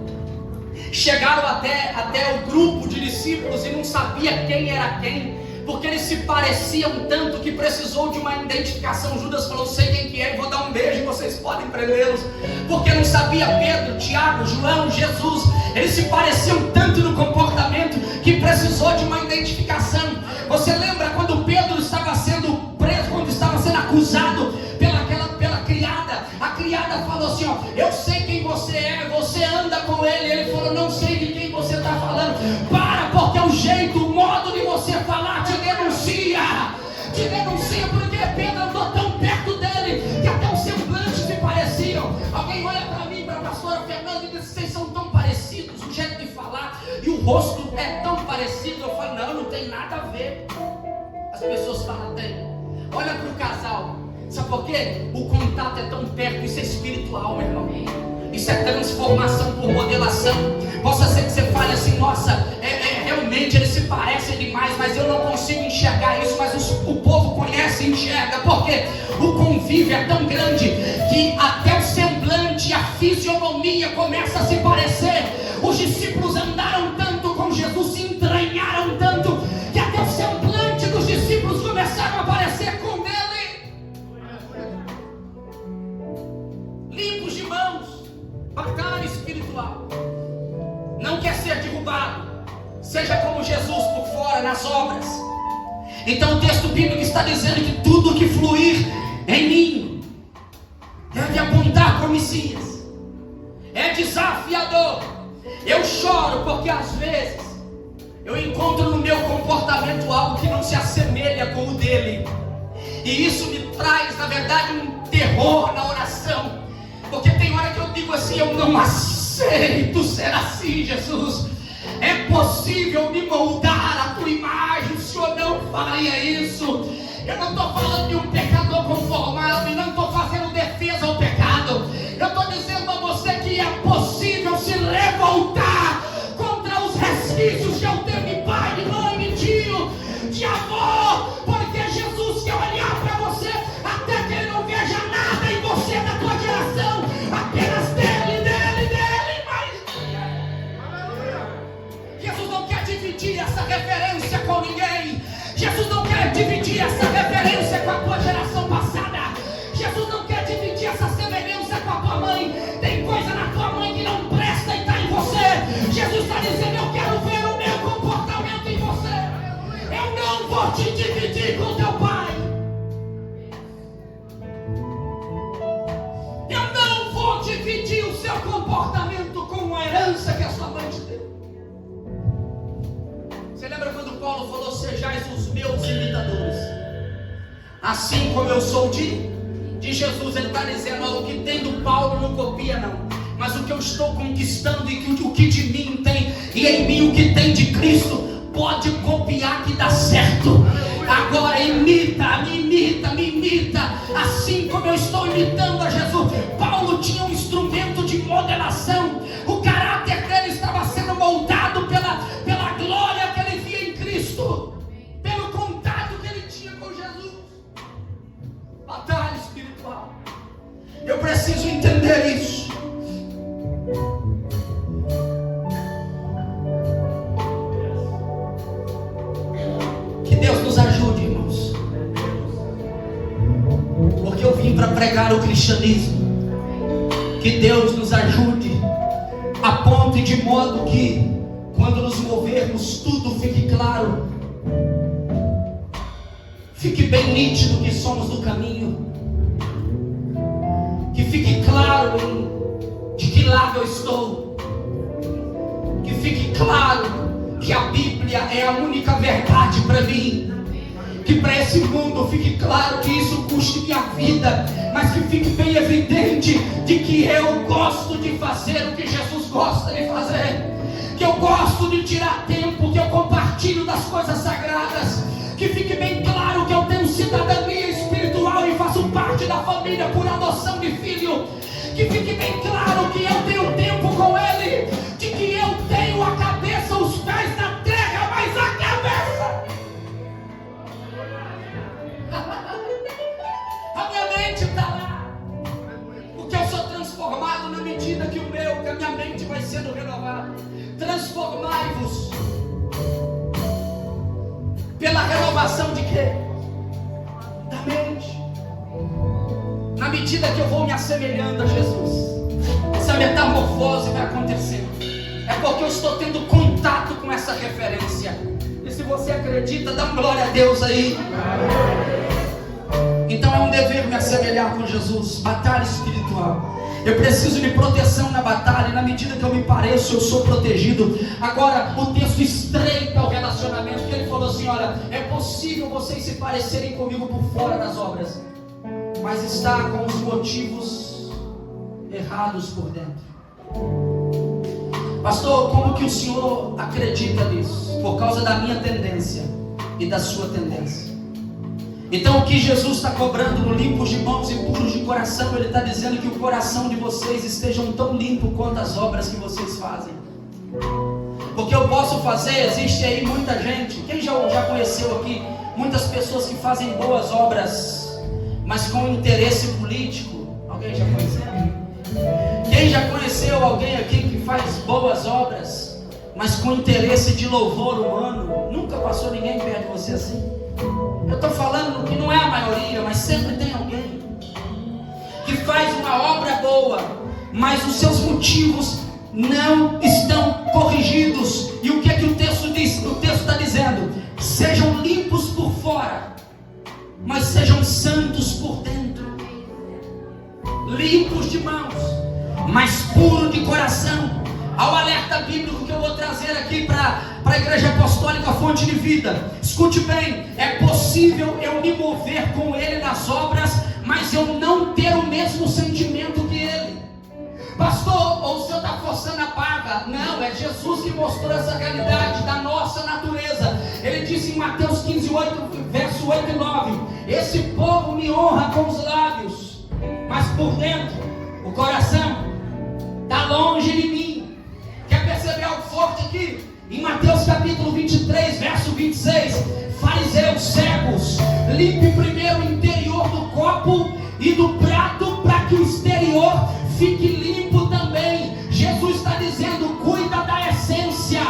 chegaram até o grupo de discípulos e não sabia quem era quem, porque eles se pareciam tanto que precisou de uma identificação. Judas falou: sei quem que é e vou dar um beijo e vocês podem prendê-los. Porque não sabia Pedro, Tiago, João, Jesus. Eles se pareciam tanto no comportamento que precisou de uma identificação. Você lembra quando Pedro estava sendo preso, quando estava sendo acusado pela criada? A criada falou assim: ó, eu sei quem você é, você anda com ele. Ele falou: não sei de quem você está falando. Porque o jeito, o modo de você falar te denuncia, porque Pedro andou tão perto dele que até os semblantes se pareciam. Alguém olha para mim, para a pastora Fernanda, e diz: vocês são tão parecidos, o jeito de falar e o rosto é tão parecido. Eu falo: não tem nada a ver. As pessoas falam: tem. Olha para o casal. Sabe por quê? O contato é tão perto. Isso é espiritual, meu irmão. Isso é transformação por modelação. Possa ser que você fale assim: nossa, realmente eles se parecem demais, mas eu não consigo enxergar isso. Mas o povo conhece e enxerga, porque o convívio é tão grande que até o semblante, a fisionomia começa a se parecer. Os discípulos andaram tanto com Jesus, se entranharam tanto, que até o semblante dos discípulos começaram a parecer com ele. Limpos de mãos, batalha espiritual. Não quer ser derrubado. Seja como Jesus por fora, nas obras. Então o texto bíblico está dizendo que tudo que fluir em mim deve apontar para o Messias. É desafiador. Eu choro porque às vezes eu encontro no meu comportamento algo que não se assemelha com o dele. E isso me traz, na verdade, um terror na oração. Porque tem hora que eu digo assim: eu não aceito ser assim, Jesus. É possível me moldar a tua imagem, o Senhor não faria isso. Eu não estou falando de um pecador conformado e não estou fazendo defesa ao pecado. Eu estou dizendo a você que é possível se revoltar contra os resquícios que eu tenho de pai, de mãe, de tio, de avô. Porque Jesus quer olhar para você até que ele não veja nada em você da tua geração, apenas dele. Jesus não quer dividir essa referência com ninguém. Jesus não quer dividir essa referência com a tua geração passada. Jesus não quer dividir essa semelhança com a tua mãe. Tem coisa na tua mãe que não presta e está em você. Jesus está dizendo: eu quero ver o meu comportamento em você. Eu não vou te dividir com teu pai. Eu não vou dividir o seu comportamento com a herança que a sua mãe te deu. Você lembra quando Paulo falou: sejais os meus imitadores, assim como eu sou de Jesus? Ele está dizendo: ó, o que tem do Paulo não copia não, mas o que eu estou conquistando e o que de mim tem, e em mim o que tem de Cristo, pode copiar que dá certo. Agora imita, me imita, assim como eu estou imitando a Jesus. Paulo tinha um instrumento de modelação. O caráter dele estava sendo moldado pela glória que ele via em Cristo, pelo contato que ele tinha com Jesus. Deus nos ajude, irmãos, porque eu vim para pregar o cristianismo. Que Deus nos ajude a ponto e de modo que quando nos movermos tudo fique claro, fique bem nítido que somos do caminho, que fique claro de que lado eu estou, que fique claro que a Bíblia é a única verdade para mim, que para esse mundo fique claro que isso custe minha vida, mas que fique bem evidente de que eu gosto de fazer o que Jesus gosta de fazer, que eu gosto de tirar tempo, que eu compartilho das coisas sagradas, que fique bem claro que eu tenho cidadania espiritual e faço parte da família por adoção de filho, que fique bem claro que eu tenho tempo com Ele, de que eu tenho a cabeça, os pés na terra, mas a cabeça, a minha mente está lá, porque eu sou transformado na medida que a minha mente vai sendo renovada. Transformai-vos pela renovação de quê? Da mente. Na medida que eu vou me assemelhando a Jesus, essa metamorfose vai acontecendo. É porque eu estou tendo contato com essa referência. E se você acredita, dá glória a Deus aí. Então é um dever me assemelhar com Jesus. Batalha espiritual. Eu preciso de proteção na batalha, e na medida que eu me pareço, eu sou protegido. Agora, o texto estreita o relacionamento, que ele falou assim: olha, é possível vocês se parecerem comigo por fora das obras, mas está com os motivos errados por dentro. Pastor, como que o senhor acredita nisso? Por causa da minha tendência e da sua tendência. Então o que Jesus está cobrando no limpos de mãos e puros de coração, Ele está dizendo que o coração de vocês estejam tão limpo quanto as obras que vocês fazem. Porque eu posso fazer, existe aí muita gente, quem já conheceu aqui, muitas pessoas que fazem boas obras, mas com interesse político. Alguém já conheceu? Quem já conheceu alguém aqui que faz boas obras, mas com interesse de louvor humano? Nunca passou ninguém perto de você assim? Eu estou falando que não é a maioria, mas sempre tem alguém que faz uma obra boa, mas os seus motivos não estão corrigidos. E o que é que o texto diz? O texto está dizendo: sejam limpos por fora, mas sejam santos por dentro. Limpos de mãos, mas puros de coração. Ao alerta bíblico que eu vou trazer aqui para a Igreja Apostólica Fonte de Vida. Escute bem, é possível eu me mover com Ele nas obras, mas eu não ter o mesmo sentimento que Ele. Pastor, ou o senhor está forçando a barra? Não, é Jesus que mostrou essa realidade da nossa natureza. Ele disse em Mateus 15, 8, verso 8 e 9: esse povo me honra com os lábios, mas por dentro, o coração está longe de mim. Quer perceber algo forte aqui? Em Mateus capítulo 23, verso 26: fariseus cegos, limpe primeiro o interior do copo e do prato, para que o exterior fique limpo também. Jesus está dizendo: cuida da essência,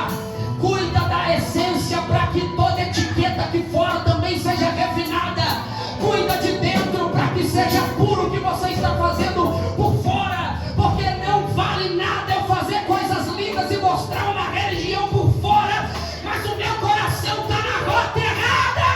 para que toda etiqueta aqui fora também seja refinada. Cuida de dentro, para que seja puro o que você está fazendo por fora, porque não vale nada eu fazer coisas lindas e mostrar uma religião por fora, mas o meu coração está na rota errada.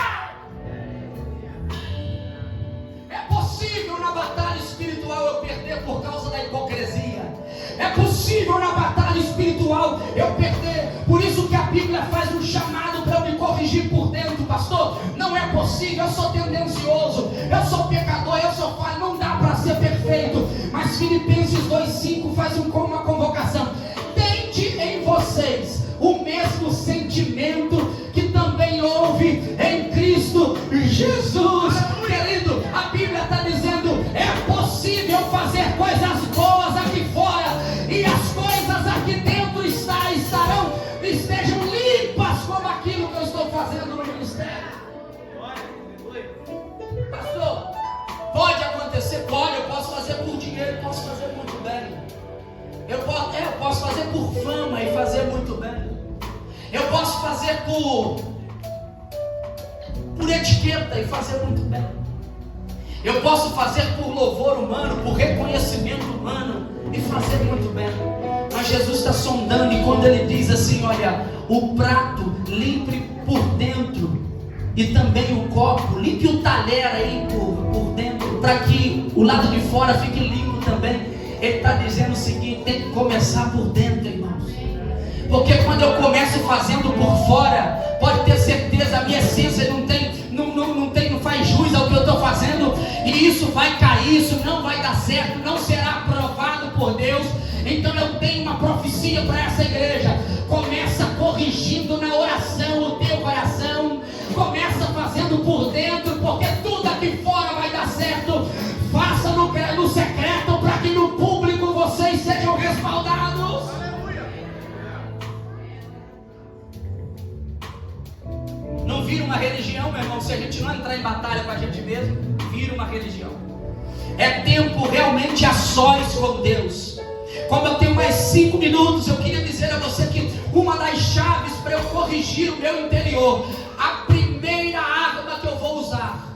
É possível na batalha espiritual eu perder por causa da hipocrisia. É possível na batalha espiritual eu perder. Por isso que a Bíblia faz um chamado para eu me corrigir por dentro. Pastor, não é possível, eu sou tendencioso, eu sou pecador, eu sou falho, não dá para ser perfeito. Mas Filipenses 2,5 faz uma convocação: tende em vocês o mesmo sentimento que também houve em Cristo Jesus. Querido, a Bíblia está dizendo: é possível fazer coisas boas aqui fora, e as coisas aqui dentro estejam limpas como aquilo que eu estou fazendo no ministério. Pastor, pode acontecer? Pode. Eu posso fazer por dinheiro, posso fazer muito bem. Eu posso fazer por fama e fazer muito bem. Eu posso fazer etiqueta e fazer muito bem. Eu posso fazer por louvor humano, por reconhecimento humano e fazer muito bem. Mas Jesus está sondando, e quando Ele diz assim: olha, o prato limpe por dentro, e também o copo, limpe o talher aí por dentro, para que o lado de fora fique limpo também. Ele está dizendo o seguinte: tem que começar por dentro, irmãos. Porque quando eu começo fazendo por fora, pode ter certeza, a minha essência não faz jus ao que eu estou fazendo, e isso vai cair, isso não vai dar certo, não será aprovado por Deus. Então eu tenho uma profecia para essa igreja: começa corrigindo na oração o teu coração, começa fazendo por dentro, porque tudo aqui fora vai dar certo. Faça no secreto, para que no público vocês sejam respaldados. Não vira uma religião, meu irmão. Se a gente não entrar em batalha com a gente mesmo, vira uma religião. É tempo realmente a sós com Deus. Como eu tenho mais 5 minutos, eu queria dizer a você que uma das chaves para eu corrigir o meu interior, a primeira arma que eu vou usar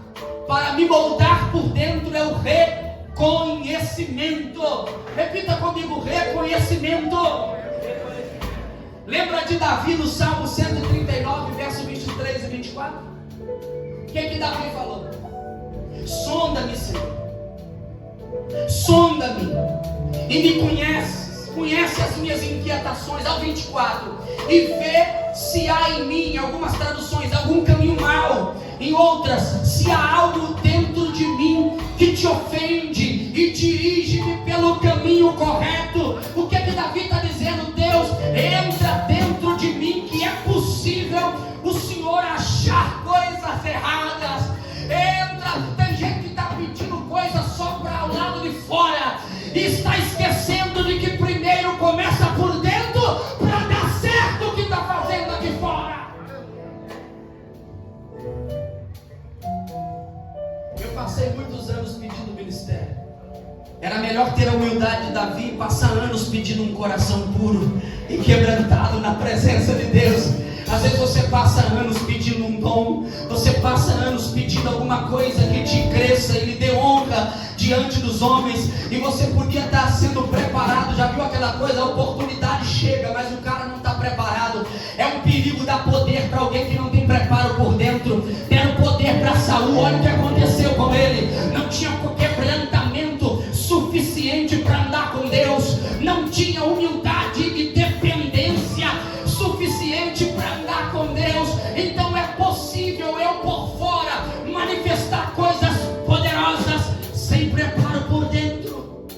para me moldar por dentro, é o reconhecimento. Repita comigo: reconhecimento. Lembra de Davi no Salmo 139, verso 23 e 24? O que Davi falou? Sonda-me, Senhor, sonda-me e me conhece as minhas inquietações. Ao 24, e vê se há em mim, em algumas traduções, algum caminho mau, em outras, se há algo dentro de mim que te ofende, e dirige-me pelo caminho correto. O que Davi está dizendo? Deus, entra dentro de mim, que é possível o Senhor achar coisas erradas. Entra. Tem gente que está pedindo coisas só para o lado de fora, e está esquecendo de que primeiro começa por dentro, para dar certo o que está fazendo aqui fora. Eu passei muitos anos pedindo ministério. Era melhor ter a humildade de Davi e passar anos pedindo um coração puro e quebrantado na presença de Deus. Às vezes você passa anos pedindo um dom, você passa anos pedindo alguma coisa que te cresça e lhe dê honra diante dos homens, e você podia estar sendo preparado. Já viu aquela coisa? A oportunidade chega, mas o cara não está preparado. É um perigo dar poder para alguém que não tem preparo por dentro. Deram poder para Saul, olha o que aconteceu com ele. Não tinha quebrantamento suficiente para andar com Deus, não tinha humildade e dependência suficiente para andar com Deus. Então é possível eu por fora manifestar coisas poderosas sem preparo por dentro.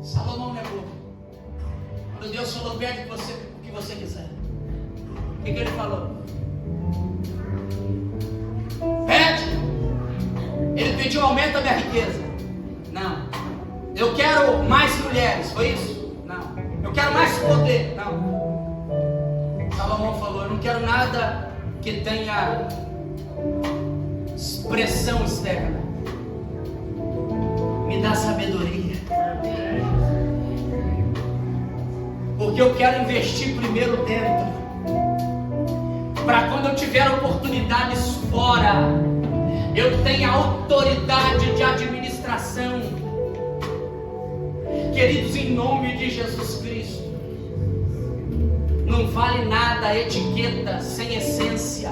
Salomão não é bobo. Quando Deus falou: pede o que você quiser, o que ele falou? Pede. Ele pediu: aumenta a minha riqueza. Não. Eu quero mais mulheres. Foi isso? Não. Eu quero mais poder. Não. Salomão falou: eu não quero nada que tenha expressão externa. Me dá sabedoria. Porque eu quero investir primeiro dentro, para quando eu tiver oportunidades fora, eu tenho autoridade de administração. Queridos, em nome de Jesus Cristo, não vale nada a etiqueta sem essência.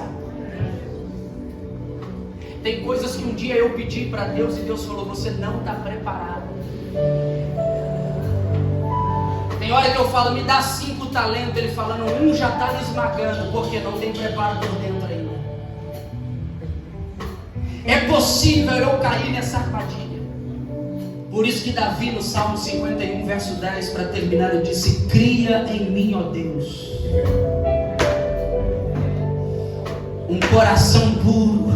Tem coisas que um dia eu pedi para Deus e Deus falou: você não está preparado. Tem hora que eu falo: me dá 5 talentos. Ele falando: 1 já está me esmagando, porque não tem preparo por dentro ainda. É possível eu cair nessa armadilha. Por isso que Davi, no Salmo 51, verso 10, para terminar, ele disse: cria em mim, ó Deus, um coração puro,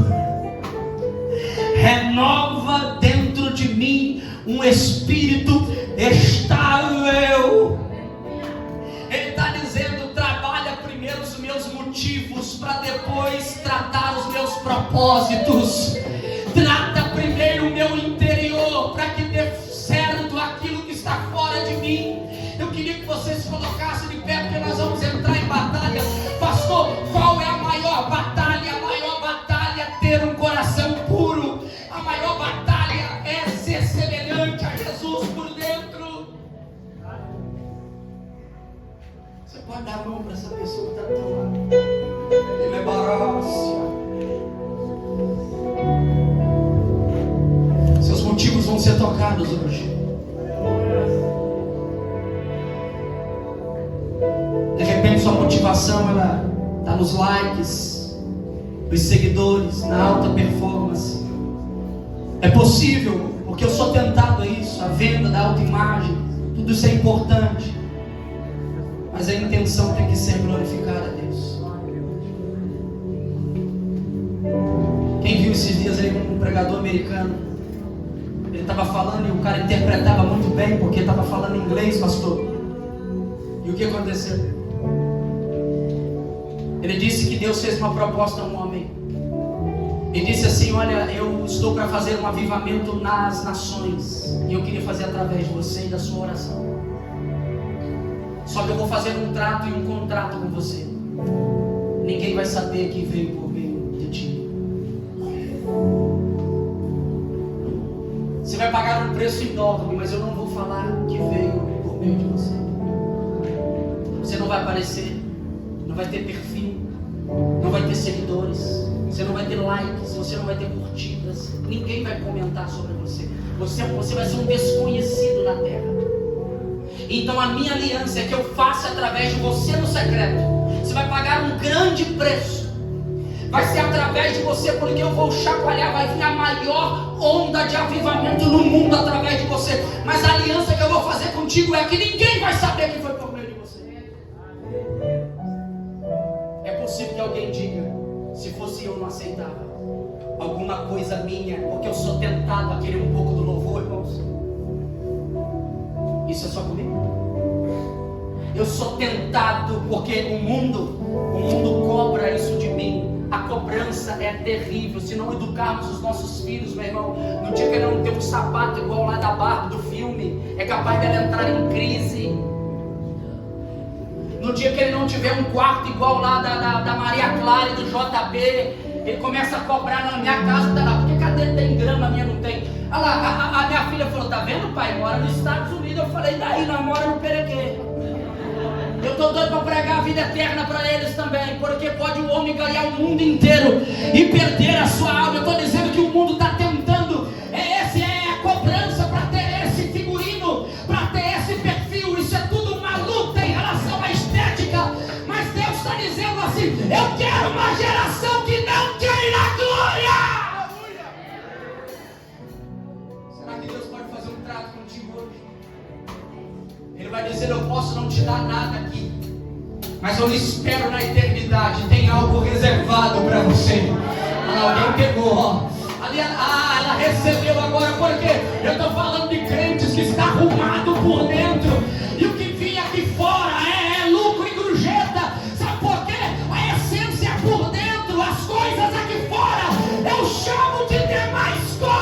renova dentro de mim um espírito estável. Ele está dizendo: trabalha primeiro os meus motivos, para depois tratar os meus propósitos. Trata primeiro o meu interior, para que dê certo aquilo que está fora de mim. Eu queria que vocês se colocassem de pé, porque nós vamos entrar em batalha. Pastor, qual é a maior batalha? A maior Você pode dar a mão para essa pessoa que está do teu lado. Ele é barácia. Seus motivos vão ser tocados hoje. De repente sua motivação ela está nos likes, nos seguidores, na alta performance. É possível, porque eu sou tentado a isso, a venda da autoimagem, tudo isso é importante. Mas a intenção tem que ser glorificar a Deus. Quem viu esses dias aí um pregador americano? Ele estava falando e o cara interpretava muito bem, porque estava falando inglês, pastor. E o que aconteceu? Ele disse que Deus fez uma proposta a um homem. Ele disse assim: olha, eu estou para fazer um avivamento nas nações, e eu queria fazer através de você e da sua oração. Só que eu vou fazer um trato e um contrato com você. Ninguém vai saber que veio por meio de ti. Você vai pagar um preço enorme, mas eu não vou falar que veio por meio de você. Você não vai aparecer, não vai ter perfil, não vai ter seguidores, você não vai ter likes, você não vai ter curtidas, ninguém vai comentar sobre você. Você vai ser um desconhecido na terra. Então a minha aliança é que eu faça através de você no secreto. Você vai pagar um grande preço. Vai ser através de você, porque eu vou chacoalhar, vai vir a maior onda de avivamento no mundo através de você. Mas a aliança que eu vou fazer contigo é que ninguém vai saber que foi por meio de você. É possível que alguém diga: se fosse eu não aceitava alguma coisa minha, porque eu sou tentado a querer um pouco do louvor, irmãos. Isso é só comigo? Eu sou tentado porque o mundo cobra isso de mim. A cobrança é terrível. Se não educarmos os nossos filhos, meu irmão, no dia que ele não tem um sapato igual lá da Barbie do filme, é capaz de ele entrar em crise. No dia que ele não tiver um quarto igual lá da Maria Clara e do JB, ele começa a cobrar: na minha casa tá lá, porque cadê tem grama, a minha não tem. Olha lá, a minha filha falou: tá vendo, pai? Mora nos Estados Unidos. Eu falei: daí, nós mora no Perequê. Eu estou doido para pregar a vida eterna para eles também, porque pode o homem ganhar o mundo inteiro e perder a sua alma. Eu estou dizendo que o mundo está tentando, essa é a cobrança para ter esse figurino, para ter esse perfil. Isso é tudo uma luta em relação à estética, mas Deus está dizendo assim: eu quero uma geração que não quer ir à glória. Será que Deus pode fazer um trato contigo hoje? Ele vai dizer: eu posso não te dar nada aqui, mas eu espero na eternidade, tem algo reservado para você. Alguém pegou, ó. Ali, ela recebeu agora, porque eu estou falando de crentes que está arrumado por dentro, e o que vinha aqui fora é lucro e gorjeta. Sabe por quê? A essência é por dentro, as coisas aqui fora eu chamo de demais coisa.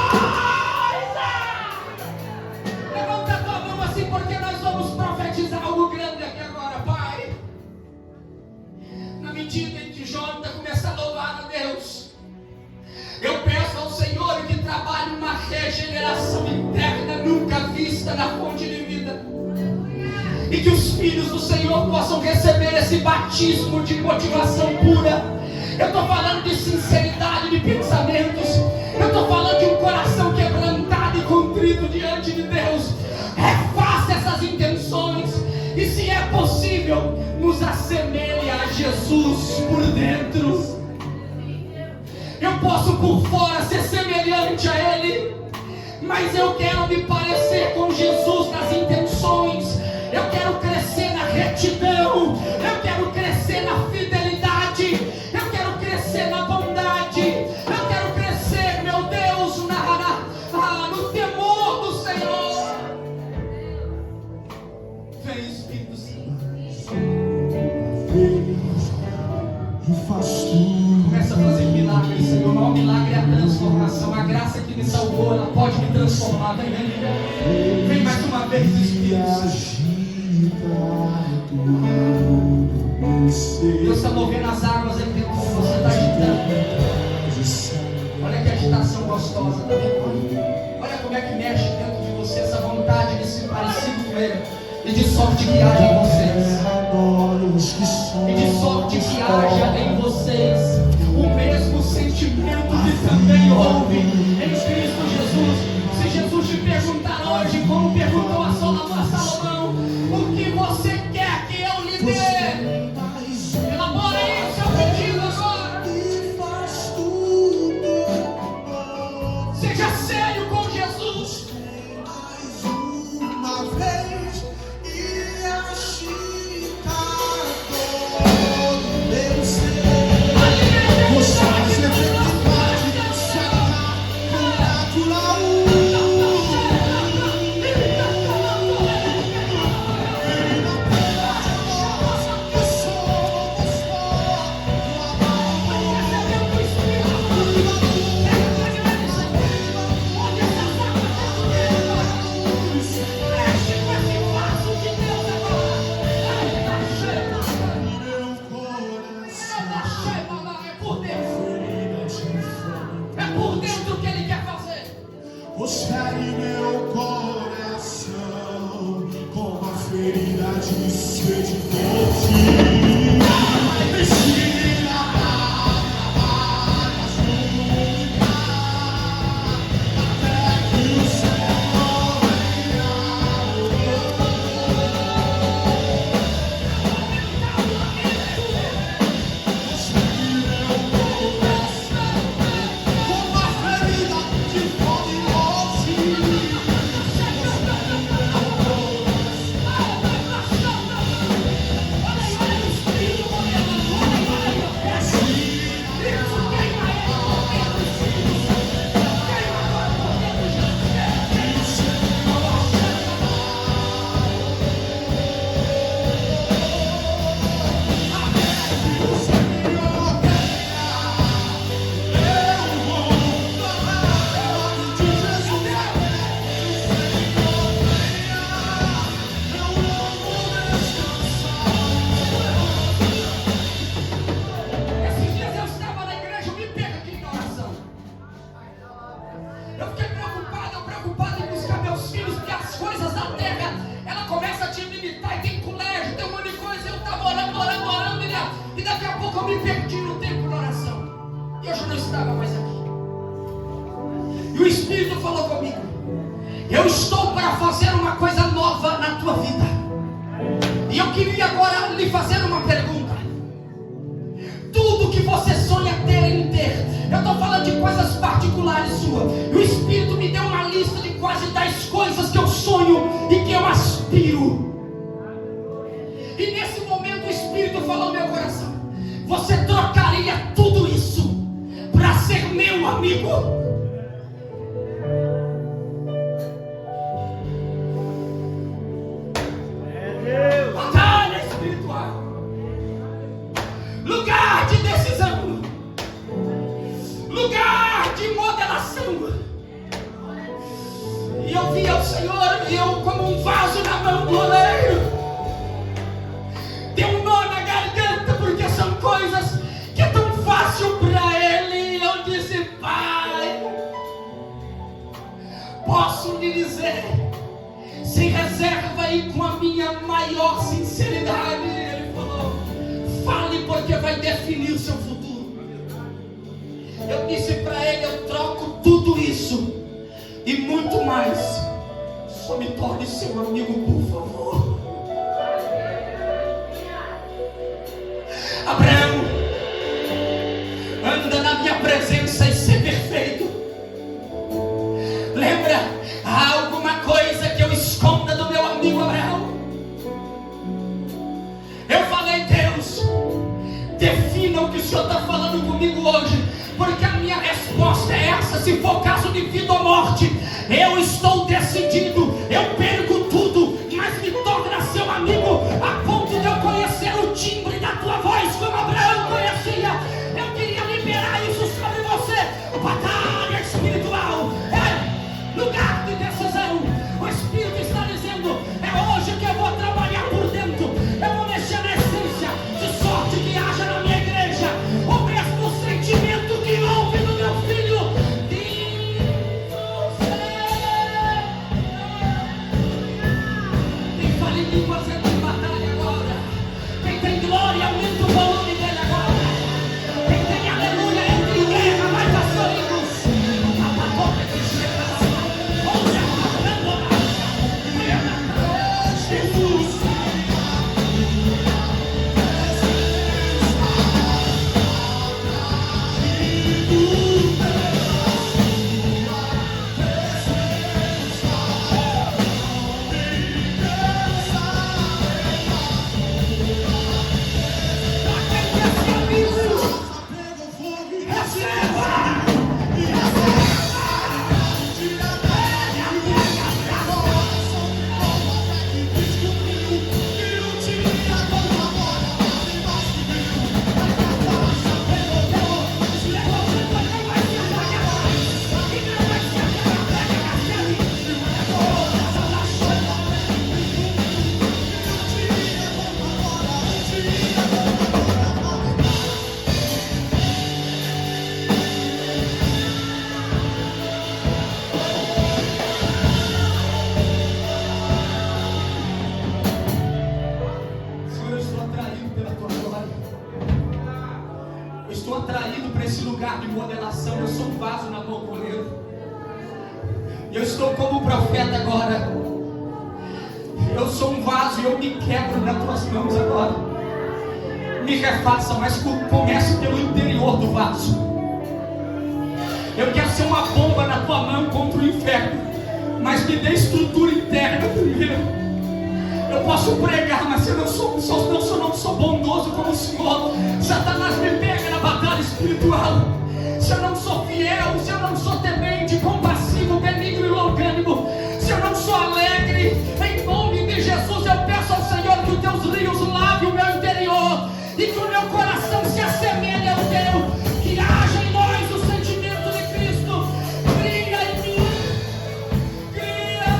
Levanta a tua mão assim, porque nós vamos profetizar algo grande aqui agora, Pai. Na medida em que Jota começa a louvar a Deus, eu peço ao Senhor que trabalhe uma regeneração interna nunca vista na fonte de vida, e que os filhos do Senhor possam receber esse batismo de motivação pura. Eu estou falando de sinceridade de pensamentos, eu estou falando de um coração quebrantado e contrito diante de Deus. Refaça essas intenções, e se é possível, nos assemelhe a Jesus por dentro. Eu posso por fora ser semelhante a Ele, mas eu quero me parecer com Jesus nas intenções. Eu quero crescer na retidão, eu quero crescer na fidelidade, eu quero crescer na bondade, eu quero crescer, meu Deus, no temor do Senhor. Vem, Espírito Santo. Começa a fazer milagres, Senhor. O maior milagre é a transformação. A graça que me salvou, ela pode me transformar. Vem mais uma vez, Espírito Santo. Deus está movendo as águas aí dentro de você, está agitando. Olha que agitação gostosa, tá vendo? Olha como é que mexe dentro de você essa vontade de ser parecido com Ele e de sorte guiar em vocês. daqui a pouco eu me perdi no tempo da oração. E eu já não estava mais aqui. E o Espírito falou comigo: eu estou para fazer uma coisa nova na tua vida. E eu queria agora lhe fazer uma pergunta. Tudo que você sonha ter em ter, eu estou falando de coisas particulares suas. E o Espírito me deu uma lista de quase 10 coisas que eu sonho e que eu aspiro. E nesse momento o Espírito falou no meu coração: você trocaria tudo isso para ser meu amigo? Batalha espiritual, lugar de decisão, lugar de modelação. E eu via o Senhor, e eu como um vaso na mão do oleiro. Deu um nó na garganta, porque são coisas que é tão fácil para Ele. E eu disse: Pai, posso lhe dizer, sem reserva e com a minha maior sinceridade. Ele falou: fale, porque vai definir o seu futuro. Eu disse para ele: eu troco tudo isso e muito mais. Só me torne seu amigo, por favor. Abraão, anda na minha presença e ser perfeito. Lembra, há alguma coisa que eu esconda do meu amigo Abraão? Eu falei: Deus, defina o que o Senhor está falando comigo hoje, porque a minha resposta é essa. Se for caso de vida ou morte, eu estou decidido. Eu perco tudo, mas me torna seu amigo, a ponto de eu conhecer o timbre da tua voz como Abraão conhecia. Eu queria liberar isso sobre você. Batalha espiritual, lugar de decisão. O Espírito está dizendo: é hoje que eu vou trabalhar por dentro. Eu vou mexer na essência, de sorte que haja na minha igreja o mesmo sentimento que houve no meu filho. Quem fala em línguas entra em batalha agora. Quem tem glória aumenta o volume dele agora. Quem tem aleluia entra em guerra, vai pastorinhos. A boca que chega na mão. Onde a Jesus. Eu estou como profeta agora. Eu sou um vaso e eu me quebro nas tuas mãos agora. Me refaça, mas comece pelo interior do vaso. Eu quero ser uma bomba na tua mão contra o inferno, mas me dê estrutura interna primeiro. Eu posso pregar, mas eu não sou bondoso como o Senhor. Satanás me pega na batalha espiritual. Se eu não sou fiel, se eu não sou temente, compassivo, benigno e longânimo, se eu não sou alegre, em nome de Jesus eu peço ao Senhor que os teus rios lavem o meu interior e que o meu coração se assemelhe ao teu, que haja em nós o sentimento de Cristo. Cria em mim, cria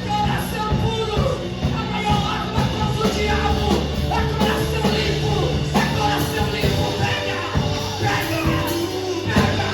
coração puro. A maior arma contra o diabo é coração limpo, é coração limpo. Pega, pega, pega.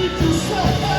Espírito Santo.